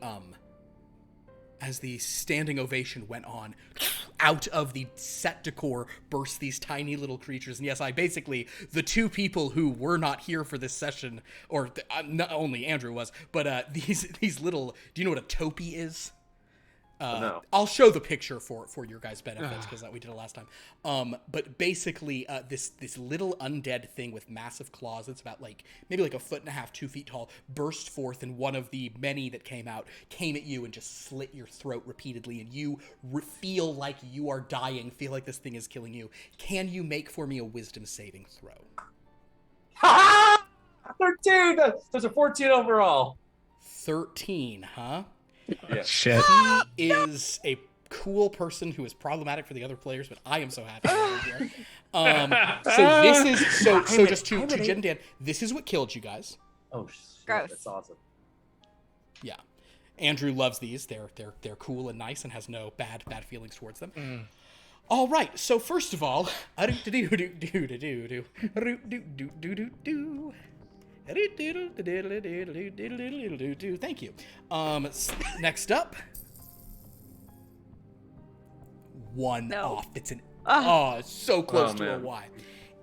standing ovation went on, out of the set decor burst these tiny little creatures. And yes, the two people who were not here for this session, or not only Andrew was, but these little, do you know what a topi is? No. I'll show the picture for your guys' benefits because we did it last time. But basically, this little undead thing with massive claws, it's about maybe a 1.5 2 feet tall, burst forth, and one of the many that came at you and just slit your throat repeatedly, and you feel like you are dying, feel like this thing is killing you. Can you make for me a wisdom saving throw? Ha! 13. There's a 14 overall. 13, huh? Yeah. Shit. He is a cool person who is problematic for the other players, but I am so happy to be here. So this is so just to Jen and Dan, this is what killed you guys. Oh shit, Gross. That's awesome. Yeah. Andrew loves these. They're cool and nice and has no bad feelings towards them. All right. So first of all, thank you. Next up, one off. It's so close to a Y.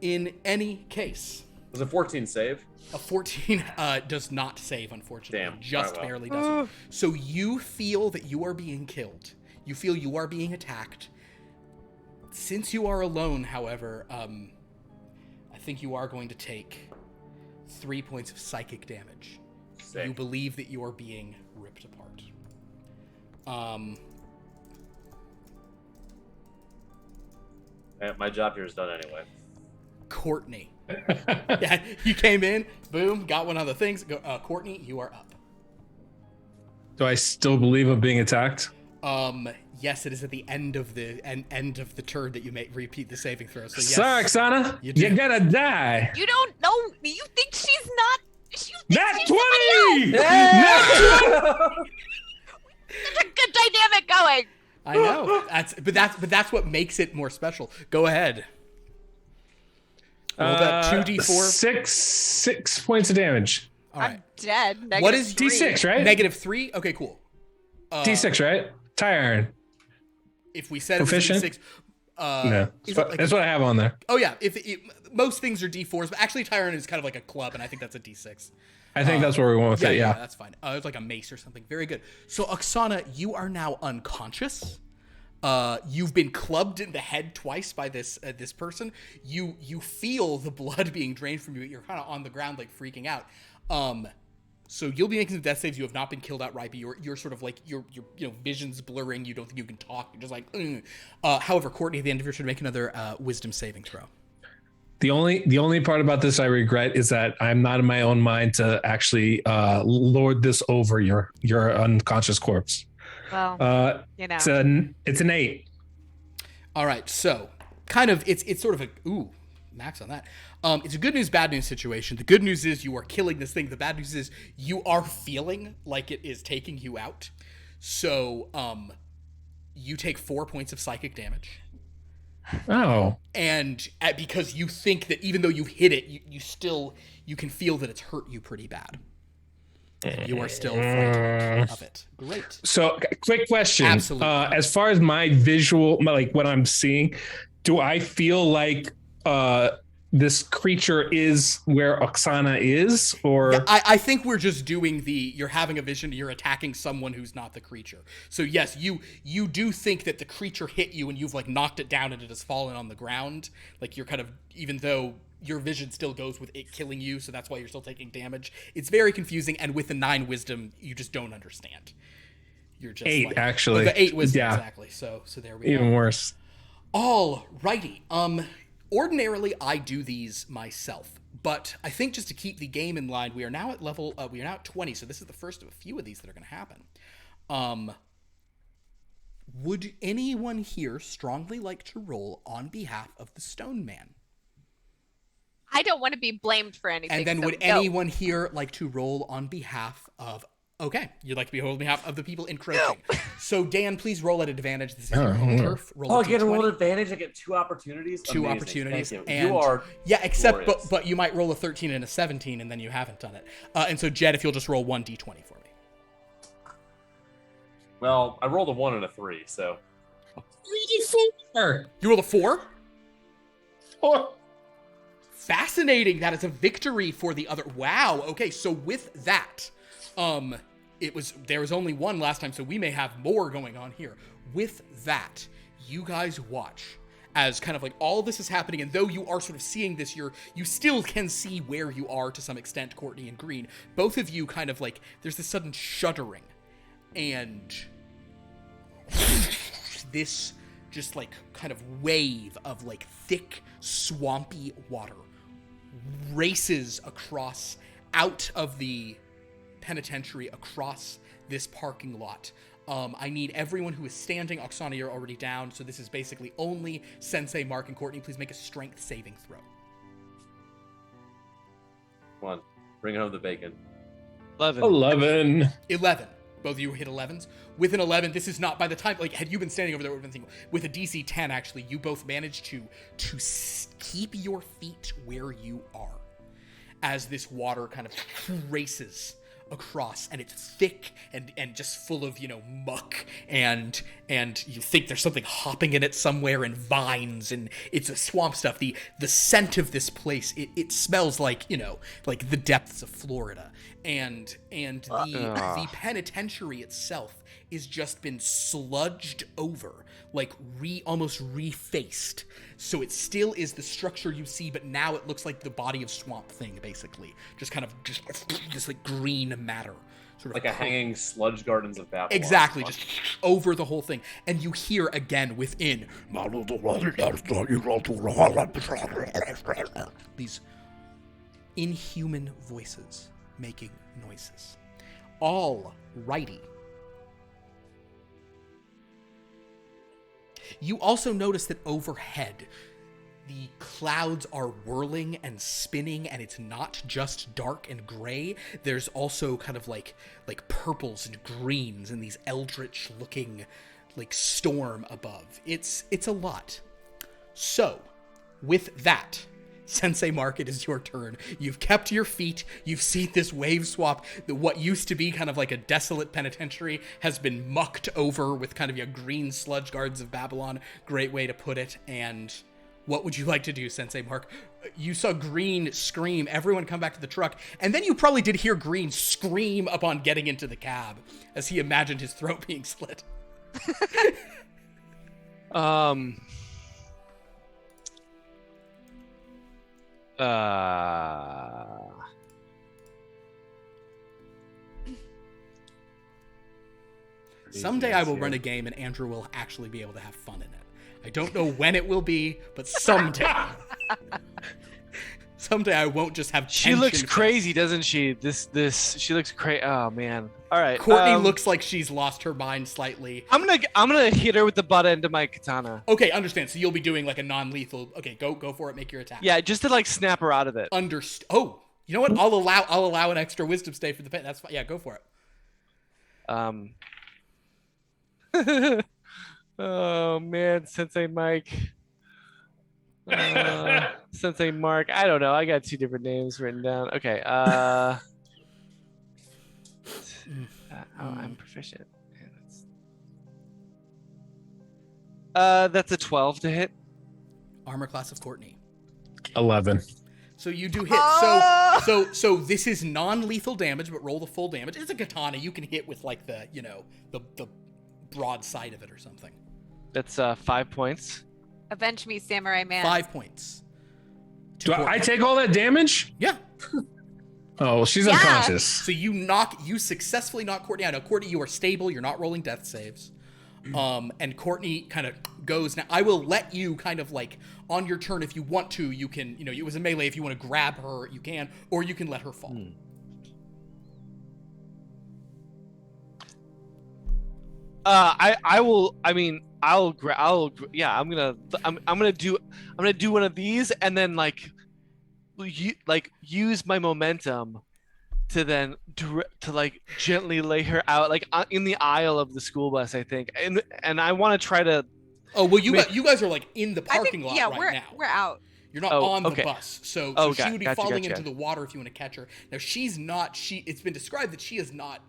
In any case, Was a 14 save? a 14 does not save, unfortunately. Damn. Just All right, barely does. So you feel that you are being killed. You feel you are being attacked. Since you are alone, however, I think you are going to take 3 points of psychic damage. Sick. You believe that you are being ripped apart. My job here is done anyway. Courtney. Yeah, you came in, boom, got one of the things. Courtney, you are up. Do I still believe I'm being attacked? Yes, it is at the end of the turn that you may repeat the saving throw. So yes, Sorry, Oksana. You You do. gotta die. You don't know. You think she's not. Nat she's 20! Nat 20! Such a good dynamic going. I know. That's what makes it more special. Go ahead. Roll that 2d4. 6 points of damage. All I'm right. dead. What is D6, right? -3? Okay, cool. D6, right? Tire iron. If we said it was Proficient? D6, No, that's what I have on there. Oh yeah, most things are D4s, but actually Tyrant is kind of like a club, and I think that's a D6. I think that's where we went with it. Yeah. That's fine. It's like a mace or something. Very good. So Oksana, you are now unconscious. You've been clubbed in the head twice by this person. You feel the blood being drained from you. You're kind of on the ground, like freaking out. So you'll be making some death saves. You have not been killed outright, but you're sort of like your vision's blurring. You don't think you can talk. You're just like. However, Courtney, at the end of your turn, make another wisdom saving throw. The only part about this I regret is that I'm not in my own mind to actually lord this over your unconscious corpse. Well, It's an 8. All right, so kind of it's sort of a max on that. It's a good news, bad news situation. The good news is you are killing this thing. The bad news is you are feeling like it is taking you out. So you take 4 points of psychic damage. Oh. And because you think that even though you've hit it, you can feel that it's hurt you pretty bad. And you are still frightened of it. Great. So, quick question. Absolutely. As far as my visual, like what I'm seeing, do I feel like this creature is where Oksana is, or Yeah, I think we're just doing you're having a vision, you're attacking someone who's not the creature. So yes, you do think that the creature hit you and you've like knocked it down and it has fallen on the ground. Like you're kind of, even though your vision still goes with it killing you, so that's why you're still taking damage. It's very confusing, and with the 9 wisdom, you just don't understand. You're just 8 like, actually. the 8 wisdom, Yeah. exactly. So there we go. Even worse. Alrighty. Ordinarily I do these myself, but I think just to keep the game in line, we are now at level, we are now at 20, so this is the first of a few of these that are going to happen. Would anyone here strongly like to roll on behalf of the Stone Man? I don't want to be blamed for anything. And then so would no. anyone here like to roll on behalf of... Okay, you'd like to be on behalf of the people encroaching. So Dan, please roll at advantage. This is your home turf. Roll Oh, a I get a D20. roll advantage. I get 2 opportunities. Two Amazing. opportunities. Thank you. And You are yeah, except glorious. but you might roll a 13 and a 17, and then you haven't done it. And so Jed, if you'll just roll 1d20 for me. Well, I rolled a 1 and a 3, so 3d4. You rolled a 4. 4. Fascinating. That is a victory for the other. Wow. Okay, so with that, there was only 1 last time, so we may have more going on here. With that, you guys watch as kind of like all this is happening, and though you are sort of seeing this, you still can see where you are to some extent, Courtney and Green. Both of you kind of like, there's this sudden shuddering, and this just like kind of wave of like thick, swampy water races across out of the penitentiary, across this parking lot. I need everyone who is standing. Oksana, you're already down, so this is basically only Sensei, Mark, and Courtney. Please make a strength saving throw. 1. Bring home the bacon. 11. 11. 11. Both of you hit 11s. With an 11, this is not, by the time, like, had you been standing over there, would have been thinking, with a DC 10, actually, you both managed to keep your feet where you are as this water kind of races across, and it's thick and just full of, muck, and you think there's something hopping in it somewhere, and vines, and it's a swamp stuff. The scent of this place, it smells like, like the depths of Florida, and the penitentiary itself is just been sludged over, like almost refaced. So it still is the structure you see, but now it looks like the body of Swamp Thing, basically. Just kind of this like green matter. Sort of Like a hanging sludge gardens of Babylon. Exactly, just over the whole thing. And you hear again within these inhuman voices making noises. All righty. You also notice that overhead, the clouds are whirling and spinning, and it's not just dark and gray. There's also kind of like purples and greens and these eldritch looking like storm above. It's a lot. So, with that, Sensei Mark, it is your turn. You've kept your feet. You've seen this wave swap. What used to be kind of like a desolate penitentiary has been mucked over with kind of your green sludge gardens of Babylon. Great way to put it. And what would you like to do, Sensei Mark? You saw Green scream, everyone come back to the truck, and then you probably did hear Green scream upon getting into the cab as he imagined his throat being slit. Someday I will run a game and Andrew will actually be able to have fun in it. I don't know when it will be, but someday. Someday I won't just have She tension looks fest. crazy, doesn't she? She looks crazy. Oh man. All right. Courtney looks like she's lost her mind slightly. I'm gonna hit her with the butt end of my katana. Okay, understand. So you'll be doing like a non-lethal. Okay, go for it. Make your attack. Yeah, just to like snap her out of it. Oh, you know what? I'll allow an extra wisdom stay for the pet. That's fine. Yeah, go for it. Oh man, Sensei Mike. Sensei Mark. I don't know. I got 2 different names written down. Okay. I'm proficient. That's a 12 to hit. Armor class of Courtney. 11. So you do hit. So this is non-lethal damage, but roll the full damage. It's a katana. You can hit with like the broad side of it or something. That's 5 points. Avenge me, samurai man. 5 points. Do I take all that damage? Yeah. Oh, well, she's unconscious. So you successfully knock Courtney out. Now, Courtney, you are stable. You're not rolling death saves. And Courtney kind of goes. Now, I will let you kind of like on your turn if you want to. You can, it was a melee. If you want to grab her, you can, or you can let her fall. I will. I mean, I'm gonna do one of these and then use my momentum to then gently lay her out in the aisle of the school bus, I think, and I want to try to. Oh well, you guys are like in the parking lot right now. We're out. You're not on the bus, so she would be falling gotcha. into the water if you want to catch her. Now she's not. It's been described that she is not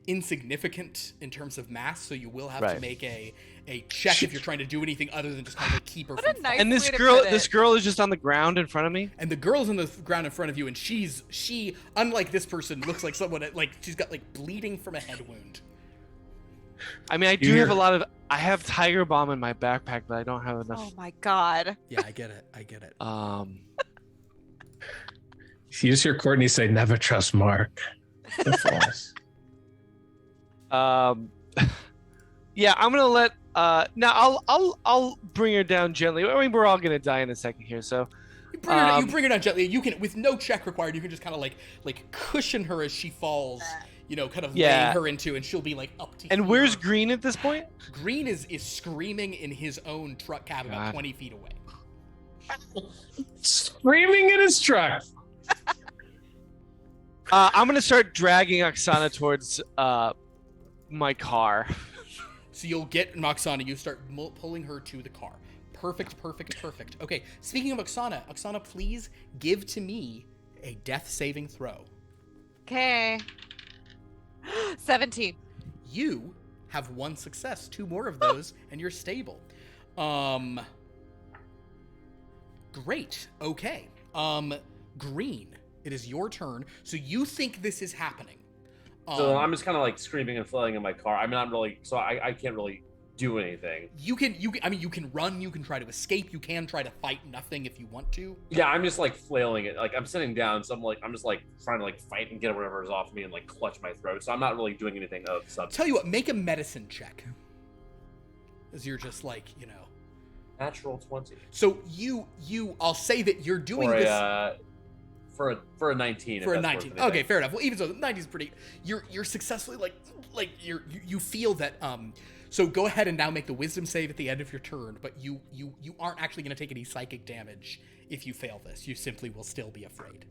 insignificant in terms of mass, so you will have to make a check if you're trying to do anything other than just kind of keep her from falling. And this girl is just on the ground in front of me. And the girl's on the ground in front of you, and she unlike this person looks like someone she's got bleeding from a head wound. I mean, I have Tiger Bomb in my backpack, but I don't have enough. Oh my god. Yeah, I get it. You just hear Courtney say, "Never trust Mark." That's false. Yeah, I'm gonna let. Now I'll bring her down gently. I mean, we're all gonna die in a second here, so. You bring her down gently. You can, with no check required, you can just kind of like cushion her as she falls. Kind of laying her into, and she'll be up to. And here. Where's Green at this point? Green is screaming in his own truck cab about 20 feet away. Screaming in his truck. I'm gonna start dragging Oksana towards my car. So you'll get Oksana. You start pulling her to the car. Perfect. Okay. Speaking of Oksana, please give to me a death saving throw. Okay. 17. You have 1 success. 2 more of those, and you're stable. Great. Okay. Green, it is your turn. So you think this is happening. So I'm just kind of screaming and flailing in my car. I'm not really, so I can't really do anything. You can run, you can try to escape, you can try to fight nothing if you want to. Yeah, I'm just flailing it. I'm sitting down, so I'm just trying to fight and get whatever is off me and clutch my throat. So I'm not really doing anything of substance. Tell you what, make a medicine check. As you're just Natural 20. So I'll say that you're doing this for a 19. For a 19. Okay, fair enough. Well, even so, 19 is pretty. You're successfully you feel that. So go ahead and now make the wisdom save at the end of your turn. But you aren't actually going to take any psychic damage if you fail this. You simply will still be afraid.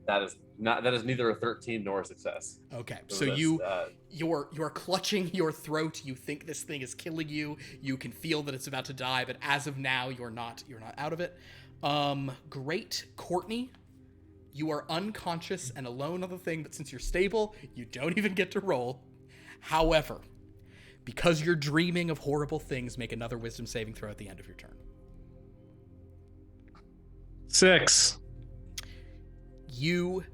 That is neither a 13 nor a success. Okay, so you're clutching your throat. You think this thing is killing you. You can feel that it's about to die, but as of now, you're not out of it. Great, Courtney. You are unconscious and alone on the thing, but since you're stable, you don't even get to roll. However, because you're dreaming of horrible things, make another wisdom saving throw at the end of your turn. 6. You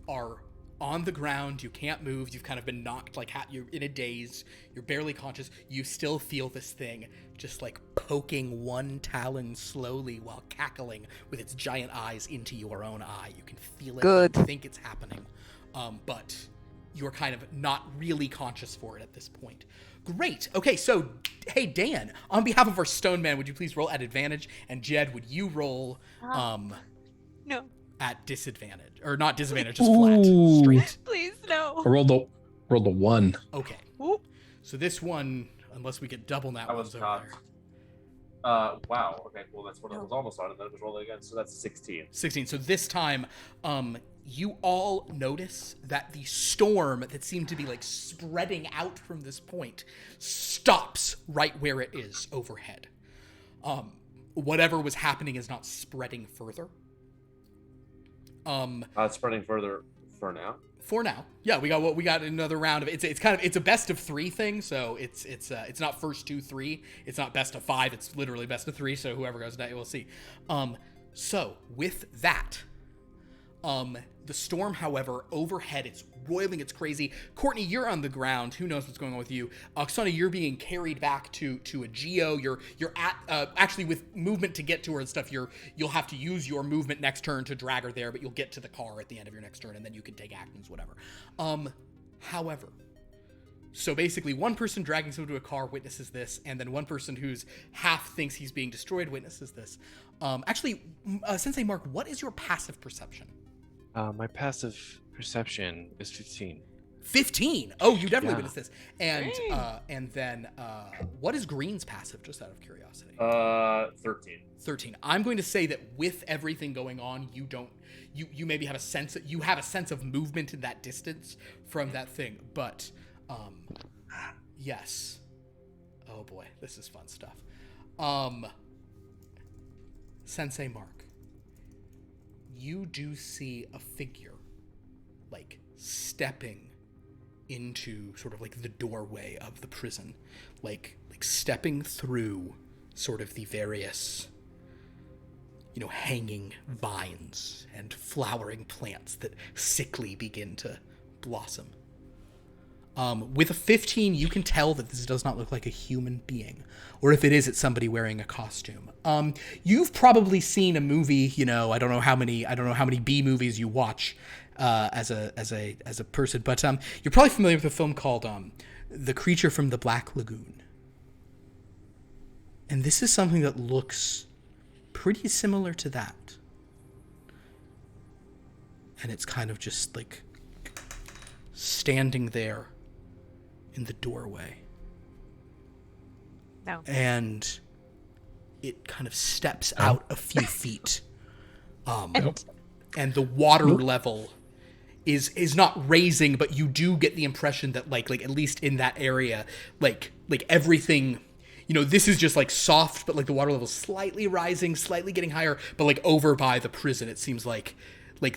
are on the ground. You can't move. You've kind of been knocked, you're in a daze. You're barely conscious. You still feel this thing just poking one talon slowly while cackling with its giant eyes into your own eye. You can feel it. Good. You think it's happening. But you're kind of not really conscious for it at this point. Great. Okay, so, hey, Dan, on behalf of our Stone Man, would you please roll at advantage? And Jed, would you roll No. at disadvantage? Or not disadvantage, just flat. Straight. Please, no. I rolled the 1. Okay. Oop. So this one, unless we get double that I one's was over caught. there. Wow. Okay, well, that's what I was almost on, and then it was rolling again, so that's 16. 16. So this time, you all notice that the storm that seemed to be spreading out from this point stops right where it is overhead. Whatever was happening is not spreading further. It's spreading further for now. For now, yeah, we got another round of it. It's a best of 3 thing, so it's not first 2, 3. It's not best of 5. It's literally best of 3. So whoever goes next, we'll see. So, with that, the storm, however, overhead, it's roiling, it's crazy. Courtney, you're on the ground. Who knows what's going on with you? Oksana, you're being carried back to a geo. You're at, actually with movement to get to her and stuff, you'll have to use your movement next turn to drag her there, but you'll get to the car at the end of your next turn, and then you can take actions, whatever. However, so basically one person dragging someone to a car witnesses this, and then one person who's half thinks he's being destroyed witnesses this. Sensei Mark, what is your passive perception? My passive perception is 15. 15? Oh, you definitely witnessed this. And then what is Green's passive, just out of curiosity? 13. 13. I'm going to say that with everything going on, you maybe have a sense of movement in that distance from that thing, but yes. Oh boy, this is fun stuff. Sensei Mark, you do see a figure, like, stepping into sort of like the doorway of the prison, like stepping through sort of the various, hanging vines and flowering plants that sickly begin to blossom. With a 15, you can tell that this does not look like a human being, or if it is, it's somebody wearing a costume. You've probably seen a movie, I don't know how many B movies you watch as a person, but you're probably familiar with a film called The Creature from the Black Lagoon. And this is something that looks pretty similar to that. And it's kind of just like standing there in the doorway. No. And it kind of steps out a few feet. And the water level is not raising, but you do get the impression that like at least in that area, like everything, this is just like soft, but like the water level is slightly rising, slightly getting higher, but like over by the prison, it seems like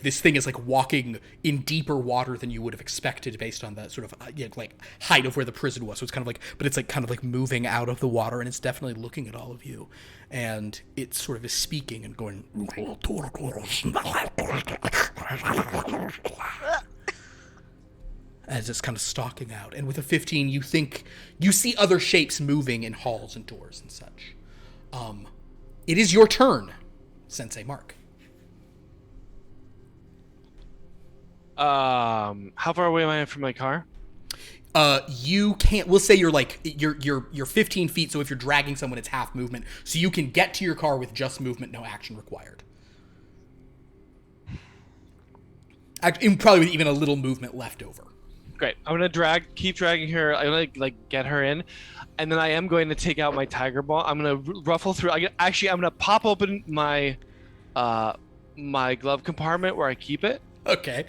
this thing is like walking in deeper water than you would have expected based on that sort of like height of where the prison was. So it's kind of like, but it's like kind of like moving out of the water, and it's definitely looking at all of you, and it sort of is speaking and going as it's kind of stalking out. And with a 15, you think you see other shapes moving in halls and doors and such. It is your turn, Sensei Mark. How far away am I from my car? You can't. We'll say you're 15 feet. So if you're dragging someone, it's half movement. So you can get to your car with just movement, no action required. And probably with even a little movement left over. Great. I'm gonna keep dragging her. I'm gonna like get her in, and then I am going to take out my tiger ball. I'm gonna ruffle through. I'm gonna pop open my my glove compartment where I keep it. Okay.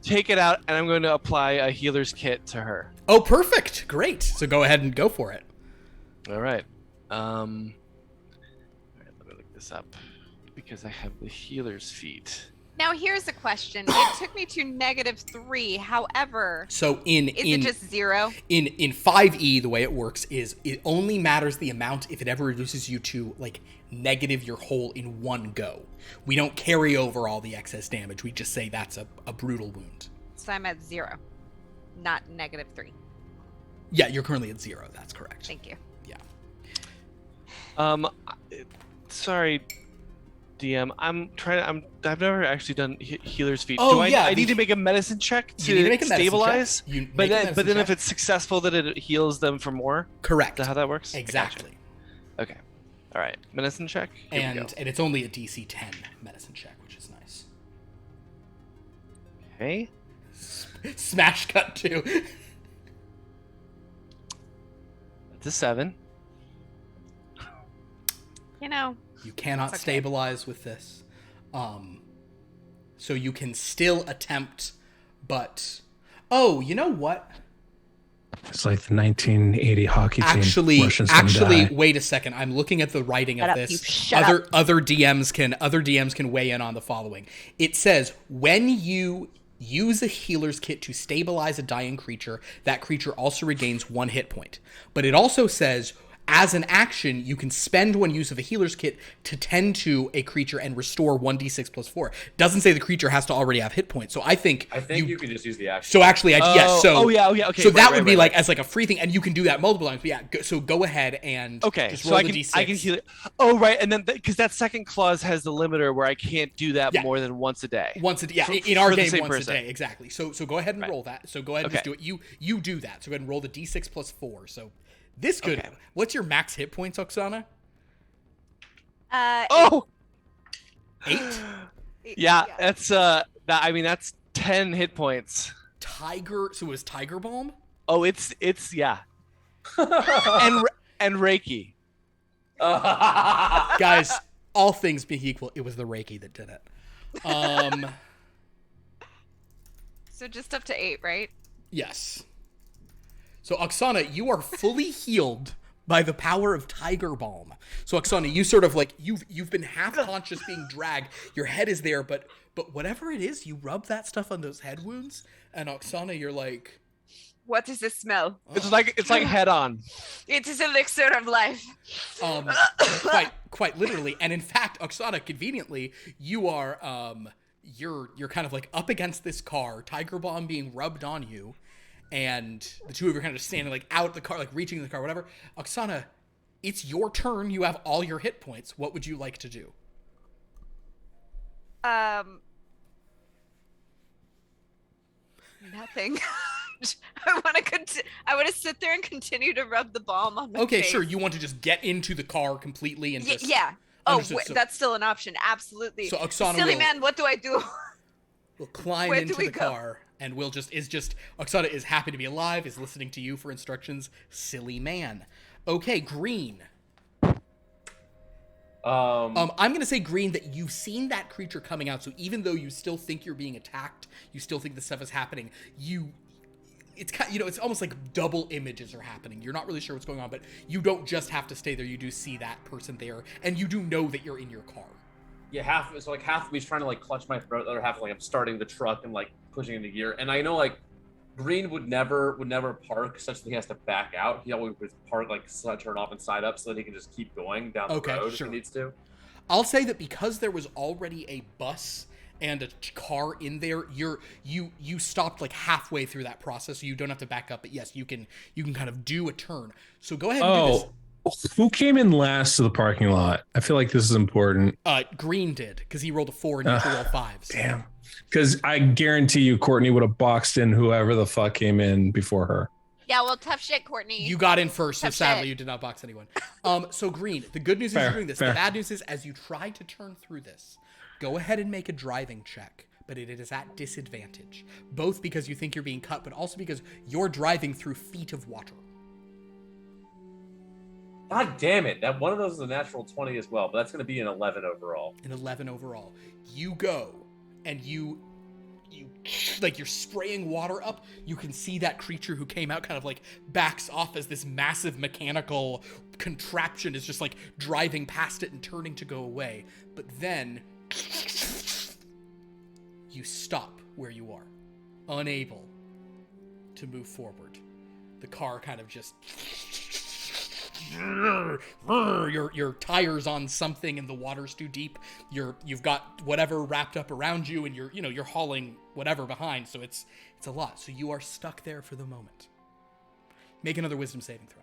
Take it out, and I'm going to apply a healer's kit to her. Oh, perfect. Great. So go ahead and go for it. All right. All right, let me look this up because I have the healer's feat. Now here's a question. It took me to -3. However, so is it just 0? In 5e, the way it works is it only matters the amount if it ever reduces you to like negative your whole in one go. We don't carry over all the excess damage. We just say that's a brutal wound. So I'm at 0, not -3. Yeah, you're currently at 0. That's correct. Thank you. Yeah. Sorry, DM. I've never actually done healer's feat. Oh, I need to make a medicine check to stabilize? But then if it's successful, that it heals them for more? Correct. Is that how that works? Exactly. Gotcha. Okay. All right. Medicine check. Here we go. And it's only a DC 10 medicine check, which is nice. Okay. Smash cut 2. That's a 7. You cannot stabilize with this. So you can still attempt, but... Oh, you know what? It's like the 1980 hockey team. Actually, wait a second. I'm looking at the writing of this. Other DMs can weigh in on the following. It says, when you use a healer's kit to stabilize a dying creature, that creature also regains 1 hit point. But it also says, As an action, you can spend one use of a healer's kit to tend to a creature and restore 1d6 plus 4. Doesn't say the creature has to already have hit points. So I think you can just use the action. So actually, yes. So okay. So that would be like as like a free thing, and you can do that multiple times. But yeah, so go ahead and just roll the d6. I can heal it. Oh right, and then because that second clause has the limiter where I can't do that more than once a day. In our game, once a day, exactly. So go ahead and roll that. So go ahead and just do it. You do that. So go ahead and roll the d6 plus 4. So this could. Okay. What's your max hit points, Oksana? 8. Yeah, that's that's 10 hit points. Tiger. So it was Tiger Balm. Oh, it's yeah. and Reiki. Guys, all things being equal, it was the Reiki that did it. So just up to 8, right? Yes. So Oksana, you are fully healed by the power of Tiger Balm. So Oksana, you sort of like you've been half conscious being dragged. Your head is there, but whatever it is, you rub that stuff on those head wounds, and Oksana, you're like, what is this smell? It's like head on. It is elixir of life. Quite literally. And in fact, Oksana, conveniently, you are you're kind of like up against this car, Tiger Balm being rubbed on you. And the two of you are kind of just standing like out the car, like reaching the car, whatever. Oksana, it's your turn. You have all your hit points. What would you like to do? Nothing. I want to sit there and continue to rub the balm on my face. Okay, sure. You want to just get into the car completely and just... Yeah. Oh, that's still an option. Absolutely. So Oksana Silly man, what do I do? We'll climb into the car. And Oksana is happy to be alive, is listening to you for instructions. Silly man. Okay, Green. I'm going to say, Green, that you've seen that creature coming out, so even though you still think you're being attacked, you still think this stuff is happening, it's almost like double images are happening. You're not really sure what's going on, but you don't just have to stay there. You do see that person there, and you do know that you're in your car. Yeah, half of me's trying to like clutch my throat, the other half like I'm starting the truck and like pushing into gear. And I know like Green would never park such that he has to back out. He always would park like turn off and side up so that he can just keep going down the road if he needs to. I'll say that because there was already a bus and a car in there, you stopped like halfway through that process, so you don't have to back up. But yes, you can kind of do a turn. So go ahead and do this. Who came in last to the parking lot? I feel like this is important. Green did, because he rolled a 4 and you rolled 5s. Damn. Because I guarantee you, Courtney would have boxed in whoever the fuck came in before her. Yeah, well, tough shit, Courtney. You got in first, so sadly you did not box anyone. So Green, the good news is you're doing this. The bad news is, as you try to turn through this, go ahead and make a driving check, but it is at disadvantage. Both because you think you're being cut, but also because you're driving through feet of water. God damn it. That one of those is a natural 20 as well, but that's going to be an 11 overall. An 11 overall. You go, and you like, you're spraying water up. You can see that creature who came out kind of like backs off as this massive mechanical contraption is just like driving past it and turning to go away. But then you stop where you are, unable to move forward. The car kind of just... your tires on something and the water's too deep. You've got whatever wrapped up around you, and you're hauling whatever behind, so it's a lot. So you are stuck there for the moment. Make another wisdom saving throw.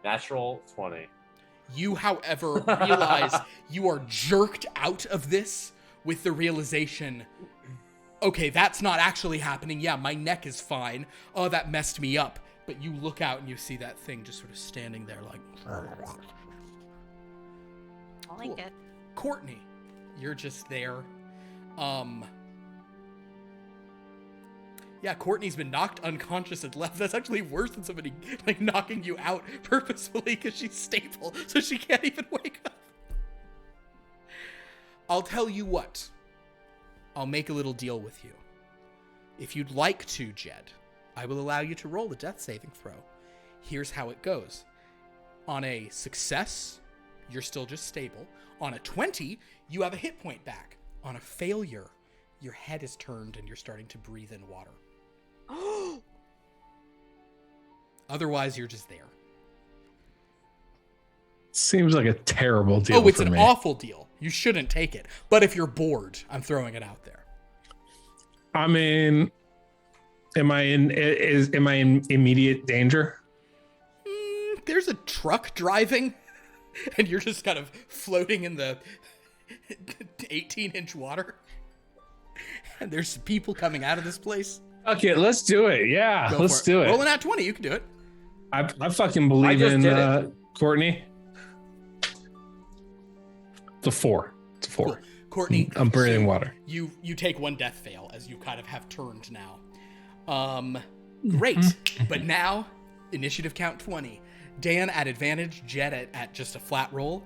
Natural 20. You, however, realize you are jerked out of this with the realization, okay, that's not actually happening. Yeah, my neck is fine. Oh, that messed me up. But you look out and you see that thing just sort of standing there like... I like it. Courtney, you're just there. Yeah, Courtney's been knocked unconscious and left. That's actually worse than somebody like knocking you out purposefully because she's stable, so she can't even wake up. I'll tell you what. I'll make a little deal with you. If you'd like to, Jed, I will allow you to roll a death saving throw. Here's how it goes. On a success, you're still just stable. On a 20, you have a hit point back. On a failure, your head is turned and you're starting to breathe in water. Otherwise, you're just there. Seems like a terrible deal. Oh, it's for an me. awful deal. You shouldn't take it. But if you're bored, I'm throwing it out there. I mean, am I in immediate danger? There's a truck driving, and you're just kind of floating in the 18-inch water. And there's people coming out of this place. Okay, let's do it. Yeah, Go let's for it. do it. Rolling out 20, you can do it. I fucking believe just in did it. Courtney. It's a 4. It's a 4. Cool. Courtney, I'm breathing so water. You take one death fail as you kind of have turned now. Great. But now, initiative count 20. Dan at advantage, Jed at just a flat roll.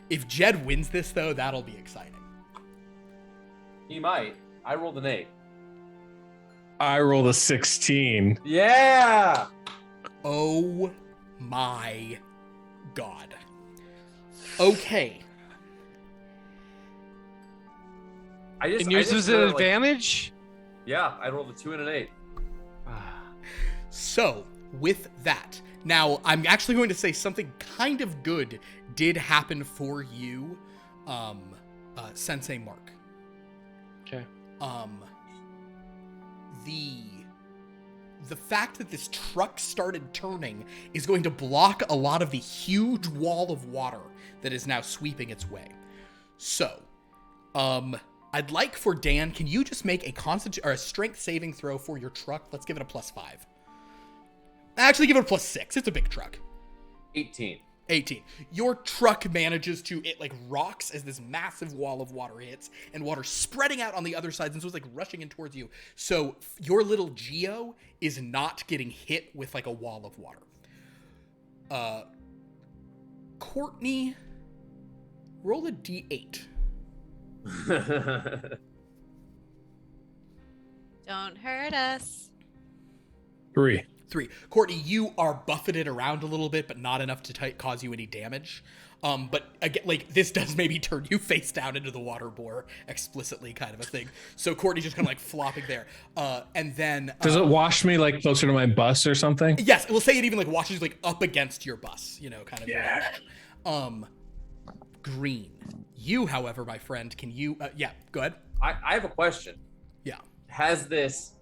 If Jed wins this, though, that'll be exciting. He might. I rolled an 8. I rolled a 16. Yeah. Oh my god. Okay. And yours was an advantage? Yeah, I rolled a 2 and an 8. So, with that, now I'm actually going to say something kind of good did happen for you, Sensei Mark. Okay. The fact that this truck started turning is going to block a lot of the huge wall of water that is now sweeping its way. So, I'd like for Dan, can you just make a strength saving throw for your truck? Let's give it a +5. Actually, give it a +6. It's a big truck. 18. 18. Your truck manages to, it like rocks as this massive wall of water hits, and water spreading out on the other side, and so it's like rushing in towards you. So your little Geo is not getting hit with like a wall of water. Courtney, roll a d8. Don't hurt us. 3. 3. Courtney, you are buffeted around a little bit, but not enough to cause you any damage. But again, like, this does maybe turn you face down into the water bore, explicitly kind of a thing. So Courtney's just kind of like flopping there. And then... Does it wash me like closer to my bus or something? Yes, we'll say it even like washes like up against your bus, you know, kind of. Yeah. Green. You, however, my friend, can you... yeah, go ahead. I have a question. Yeah. Has this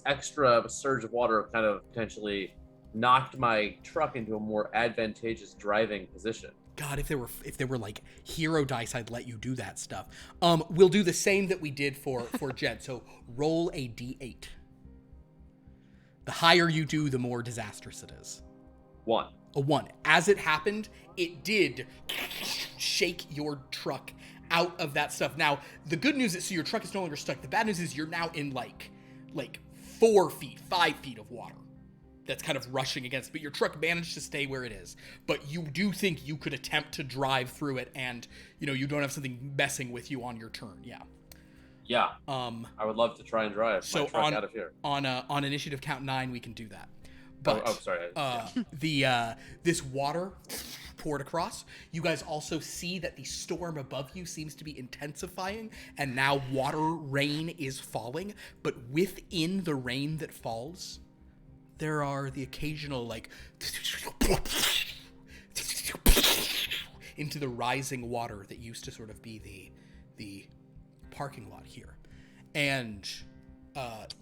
extra surge of water kind of potentially knocked my truck into a more advantageous driving position? God, if there were like hero dice, I'd let you do that stuff. We'll do the same that we did for Jed. So roll a d8. The higher you do, the more disastrous it is. 1. A 1. As it happened, it did shake your truck out of that stuff. Now, the good news is, so your truck is no longer stuck. The bad news is you're now in like 4 feet, 5 feet of water that's kind of rushing against, but your truck managed to stay where it is. But you do think you could attempt to drive through it, and you know you don't have something messing with you on your turn. Yeah. Yeah. I would love to try and drive my truck out of here. On initiative count 9, we can do that. But sorry. this water poured across. You guys also see that the storm above you seems to be intensifying, and now water rain is falling. But within the rain that falls, there are the occasional like into the rising water that used to sort of be the parking lot here, and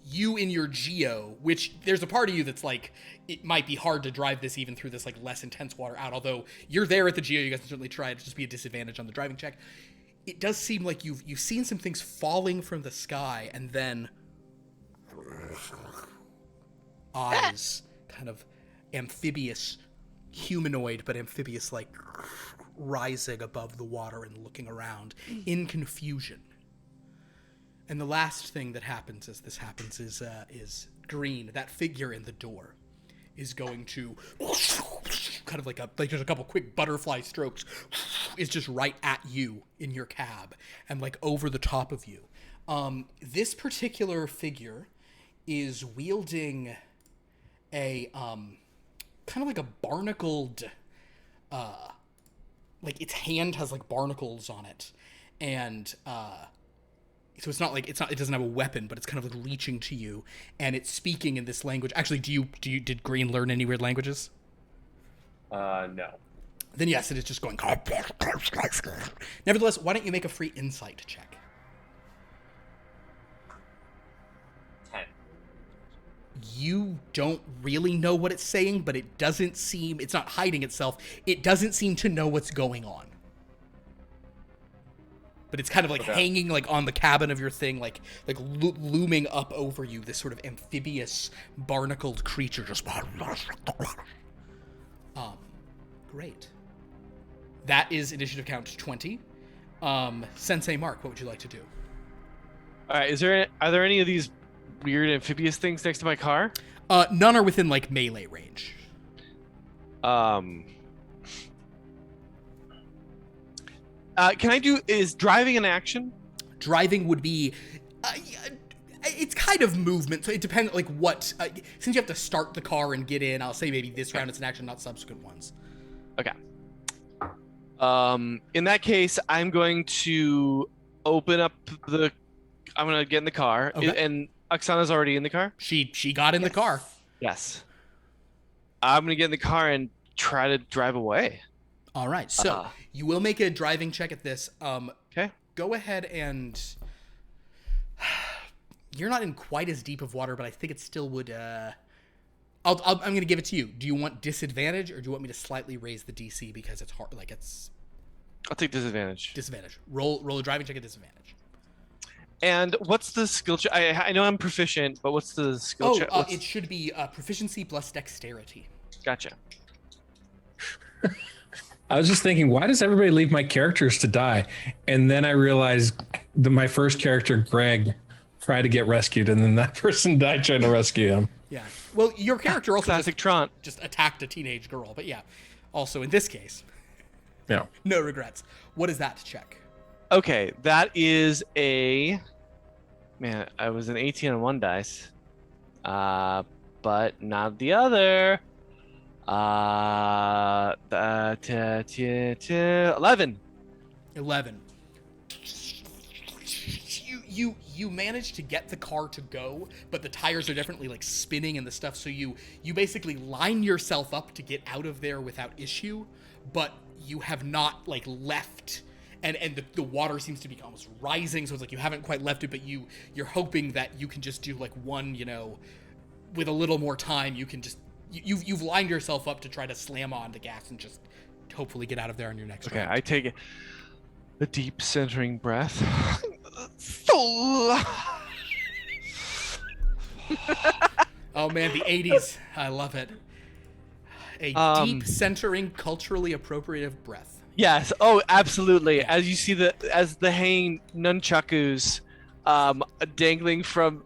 you in your Geo, which there's a part of you that's like, it might be hard to drive this even through this like less intense water out, although you're there at the Geo, you guys can certainly try it, just be a disadvantage on the driving check. It does seem like you've seen some things falling from the sky, and then eyes, kind of amphibious, humanoid, but amphibious, like rising above the water and looking around in confusion. And the last thing that happens as this happens is Green, that figure in the door, is going to kind of like just a couple quick butterfly strokes, is just right at you in your cab and like over the top of you. This particular figure is wielding a kind of like a barnacled, like its hand has like barnacles on it, and So it's not like it doesn't have a weapon, but it's kind of like reaching to you, and it's speaking in this language. Actually, did Green learn any weird languages? No. Then yes, it is just going. Nevertheless, why don't you make a free insight check? 10. You don't really know what it's saying, but it doesn't seem, it's not hiding itself. It doesn't seem to know what's going on. But it's kind of like hanging like on the cabin of your thing, like looming up over you, this sort of amphibious, barnacled creature just... Great. That is initiative count 20. Sensei Mark, what would you like to do? All right, are there any of these weird amphibious things next to my car? None are within like melee range. Is driving an action? Driving would be, it's kind of movement, so it depends like what, since you have to start the car and get in, I'll say maybe this round it's an action, not subsequent ones. Okay. In that case, I'm going to open up I'm going to get in the car. Okay. And Oksana's already in the car? She got in the car. Yes. I'm going to get in the car and try to drive away. All right, so you will make a driving check at this. Okay. Go ahead and... You're not in quite as deep of water, but I think it still would... I'm going to give it to you. Do you want disadvantage, or do you want me to slightly raise the DC because it's hard? Like it's... I'll take disadvantage. Disadvantage. Roll a driving check at disadvantage. And what's the skill check? I know I'm proficient, but what's the skill check? It should be proficiency plus dexterity. Gotcha. I was just thinking, why does everybody leave my characters to die? And then I realized that my first character, Greg, tried to get rescued, and then that person died trying to rescue him. Yeah. Well, your character also Classic Trant. just attacked a teenage girl, but yeah. Also, in this case, Yeah. no regrets. What is that check? Okay, that is a... Man, I was an 18 on one dice. But not the other. 11. 11. You managed to get the car to go, but the tires are definitely like spinning and the stuff, so you basically line yourself up to get out of there without issue, but you have not like left, and the water seems to be almost rising, so it's like you haven't quite left it, but you're hoping that you can just do like one, with a little more time, you can just you've lined yourself up to try to slam on the gas and just hopefully get out of there on your next round. I take a deep centering breath. Oh man, the 80s. I love it. A deep centering, culturally appropriative breath. Yes. Oh, absolutely. As you see as the hanging nunchakus dangling from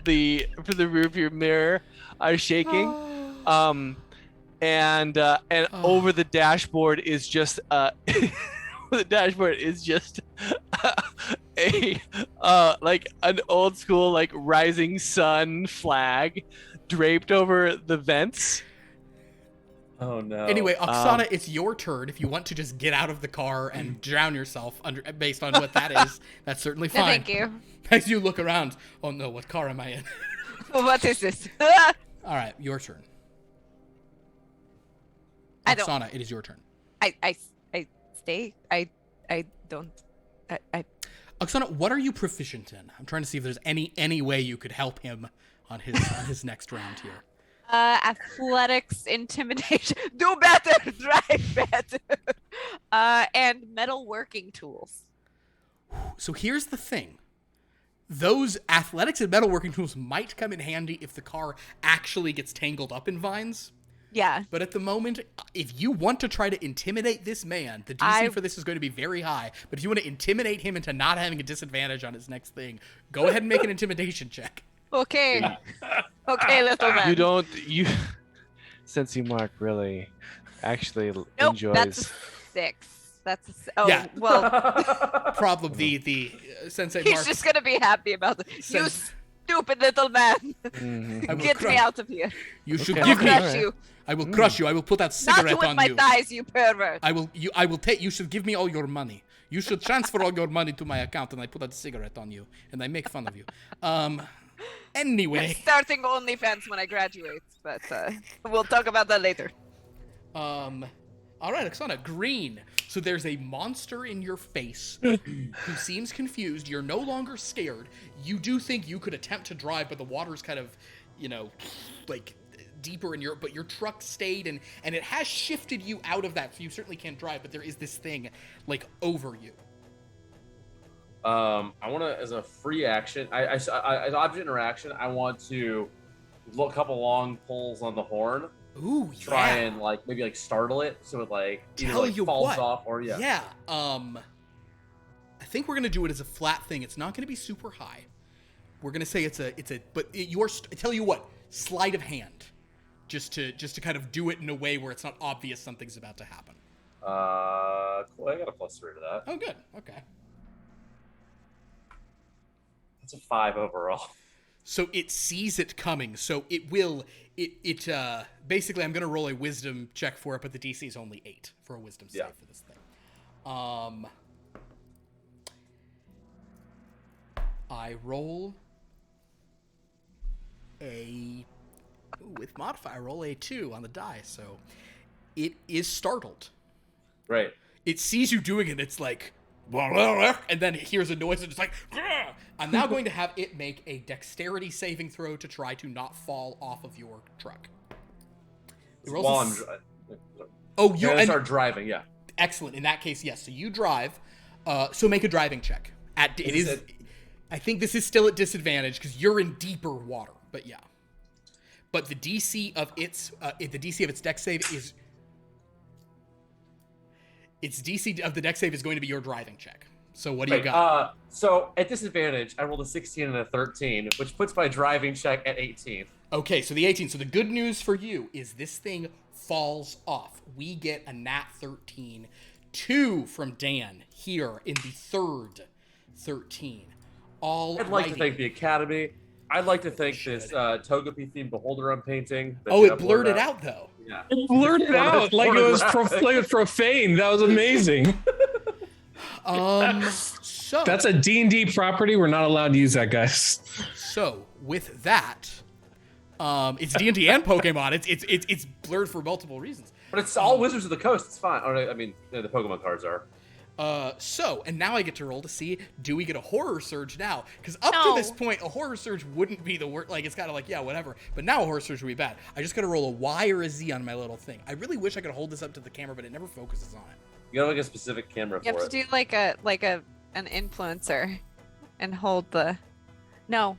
the rearview mirror are shaking. And over the dashboard is just the dashboard is just a like an old school like rising sun flag draped over the vents. Oh no. Anyway, Oksana, it's your turn. If you want to just get out of the car and drown yourself based on what that is, that's certainly fine. Thank you. As you look around, oh no, what car am I in? What is this? All right, your turn. I don't- Oksana, it is your turn. I stay. I don't. Oksana, what are you proficient in? I'm trying to see if there's any way you could help him on his next round here. Athletics, intimidation, do better, drive better, and metalworking tools. So here's the thing. Those athletics and metalworking tools might come in handy if the car actually gets tangled up in vines. Yeah. But at the moment, if you want to try to intimidate this man, the DC for this is going to be very high. But if you want to intimidate him into not having a disadvantage on his next thing, go ahead and make an intimidation check. Okay. Okay, little man. Sensei Mark really actually Nope, enjoys. that's a 6. That's a Yeah. Well, Problem the Sensei he's Mark. just gonna be happy about it. You stupid little man. Mhm. I will Get me out of here. You should Okay. I'll give me. crush you. I will crush you. I will put that Not cigarette with on my you. thighs, you pervert. I will take. You should give me all your money. You should transfer all your money to my account, and I put a cigarette on you, and I make fun of you. Anyway. Starting OnlyFans when I graduate, but we'll talk about that later. All right, Oksana, green. So there's a monster in your face who seems confused. You're no longer scared. You do think you could attempt to drive, but the water's kind of, like deeper in but your truck stayed, and it has shifted you out of that, so you certainly can't drive, but there is this thing, like, over you. I want to, as a free action, as object interaction, I want to look a couple long pulls on the horn. Ooh, try and maybe startle it so it either falls off or yeah. I think we're gonna do it as a flat thing. It's not gonna be super high. We're gonna say tell you what, sleight of hand, just to kind of do it in a way where it's not obvious something's about to happen. Cool. I got a +3 to that. Oh, good. Okay. That's a 5 overall. So it sees it coming. So it will. Basically, I'm going to roll a wisdom check for it, but the DC is only 8 for a wisdom save for this thing. I roll with modifier, I roll a 2 on the die, so it is startled. Right. It sees you doing it, it's like, and then it hears a noise and it's like, I'm now going to have it make a dexterity saving throw to try to not fall off of your truck. You're gonna start driving, yeah. Excellent. In that case, yes. So you drive. So make a driving check. I think this is still at disadvantage because you're in deeper water. But yeah. But the DC of its dex save is. Its DC of the dex save is going to be your driving check. So what do you got? So at disadvantage, I rolled a 16 and a 13, which puts my driving check at 18. Okay, so the 18. So the good news for you is this thing falls off. We get a nat 13. 2 from Dan here in the third 13. I'd like to thank the Academy. I'd like to thank this Togepi themed beholder I'm painting. It blurred it out though. Yeah. It blurted out like it was profane. That was amazing. So that's a D&D property. We're not allowed to use that, guys. So with that, it's D&D and Pokemon. It's blurred for multiple reasons. But it's all Wizards of the Coast. It's fine. Or, I mean, the Pokemon cards are. And now I get to roll to see, do we get a horror surge now? Because to this point, a horror surge wouldn't be the worst. Like, it's kind of like, yeah, whatever. But now a horror surge would be bad. I just got to roll a Y or a Z on my little thing. I really wish I could hold this up to the camera, but it never focuses on it. You gotta a specific camera for it. You have to do an influencer and hold the... No.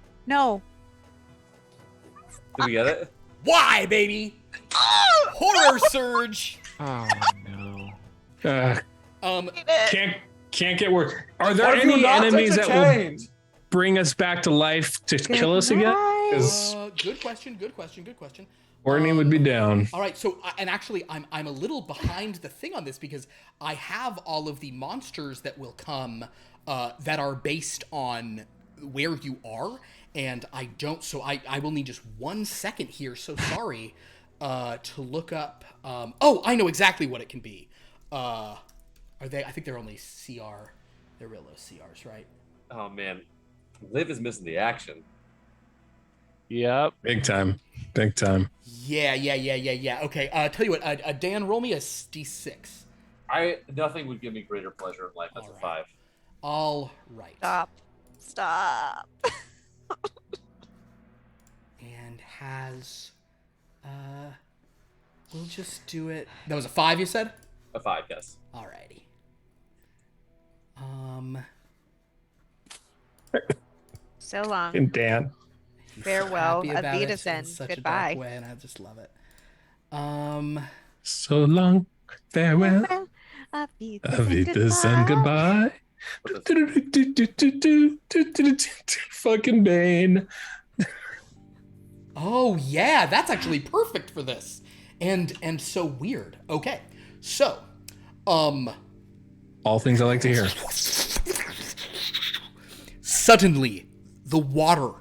Did we get it? Y, baby! Horror surge! Oh, no. Can't get worse. Are there any enemies that will bring us back to life to kill us again? Good question. Courtney would be down. All right, so and actually, I'm a little behind the thing on this because I have all of the monsters that will come that are based on where you are, and I don't. So I will need just 1 second here. So sorry to look up. I know exactly what it can be. Are they? I think they're only CR. They're real low CRs, right? Oh man, Liv is missing the action. Yep. Big time. Yeah. Okay. Tell you what. Dan, roll me a D6. Nothing would give me greater pleasure in life. That's a 5. All right. Stop. And has. We'll just do it. That was a 5, you said? A 5, yes. Alrighty. So long. And Dan. Farewell. Happy about it in Wiedersehen. such a Goodbye. dark way, and I just love it. So long. Farewell. Wiedersehen. Goodbye. Fucking Bane. Oh yeah, that's actually perfect for this. And so weird. Okay. So, all things I like to hear. Suddenly, the water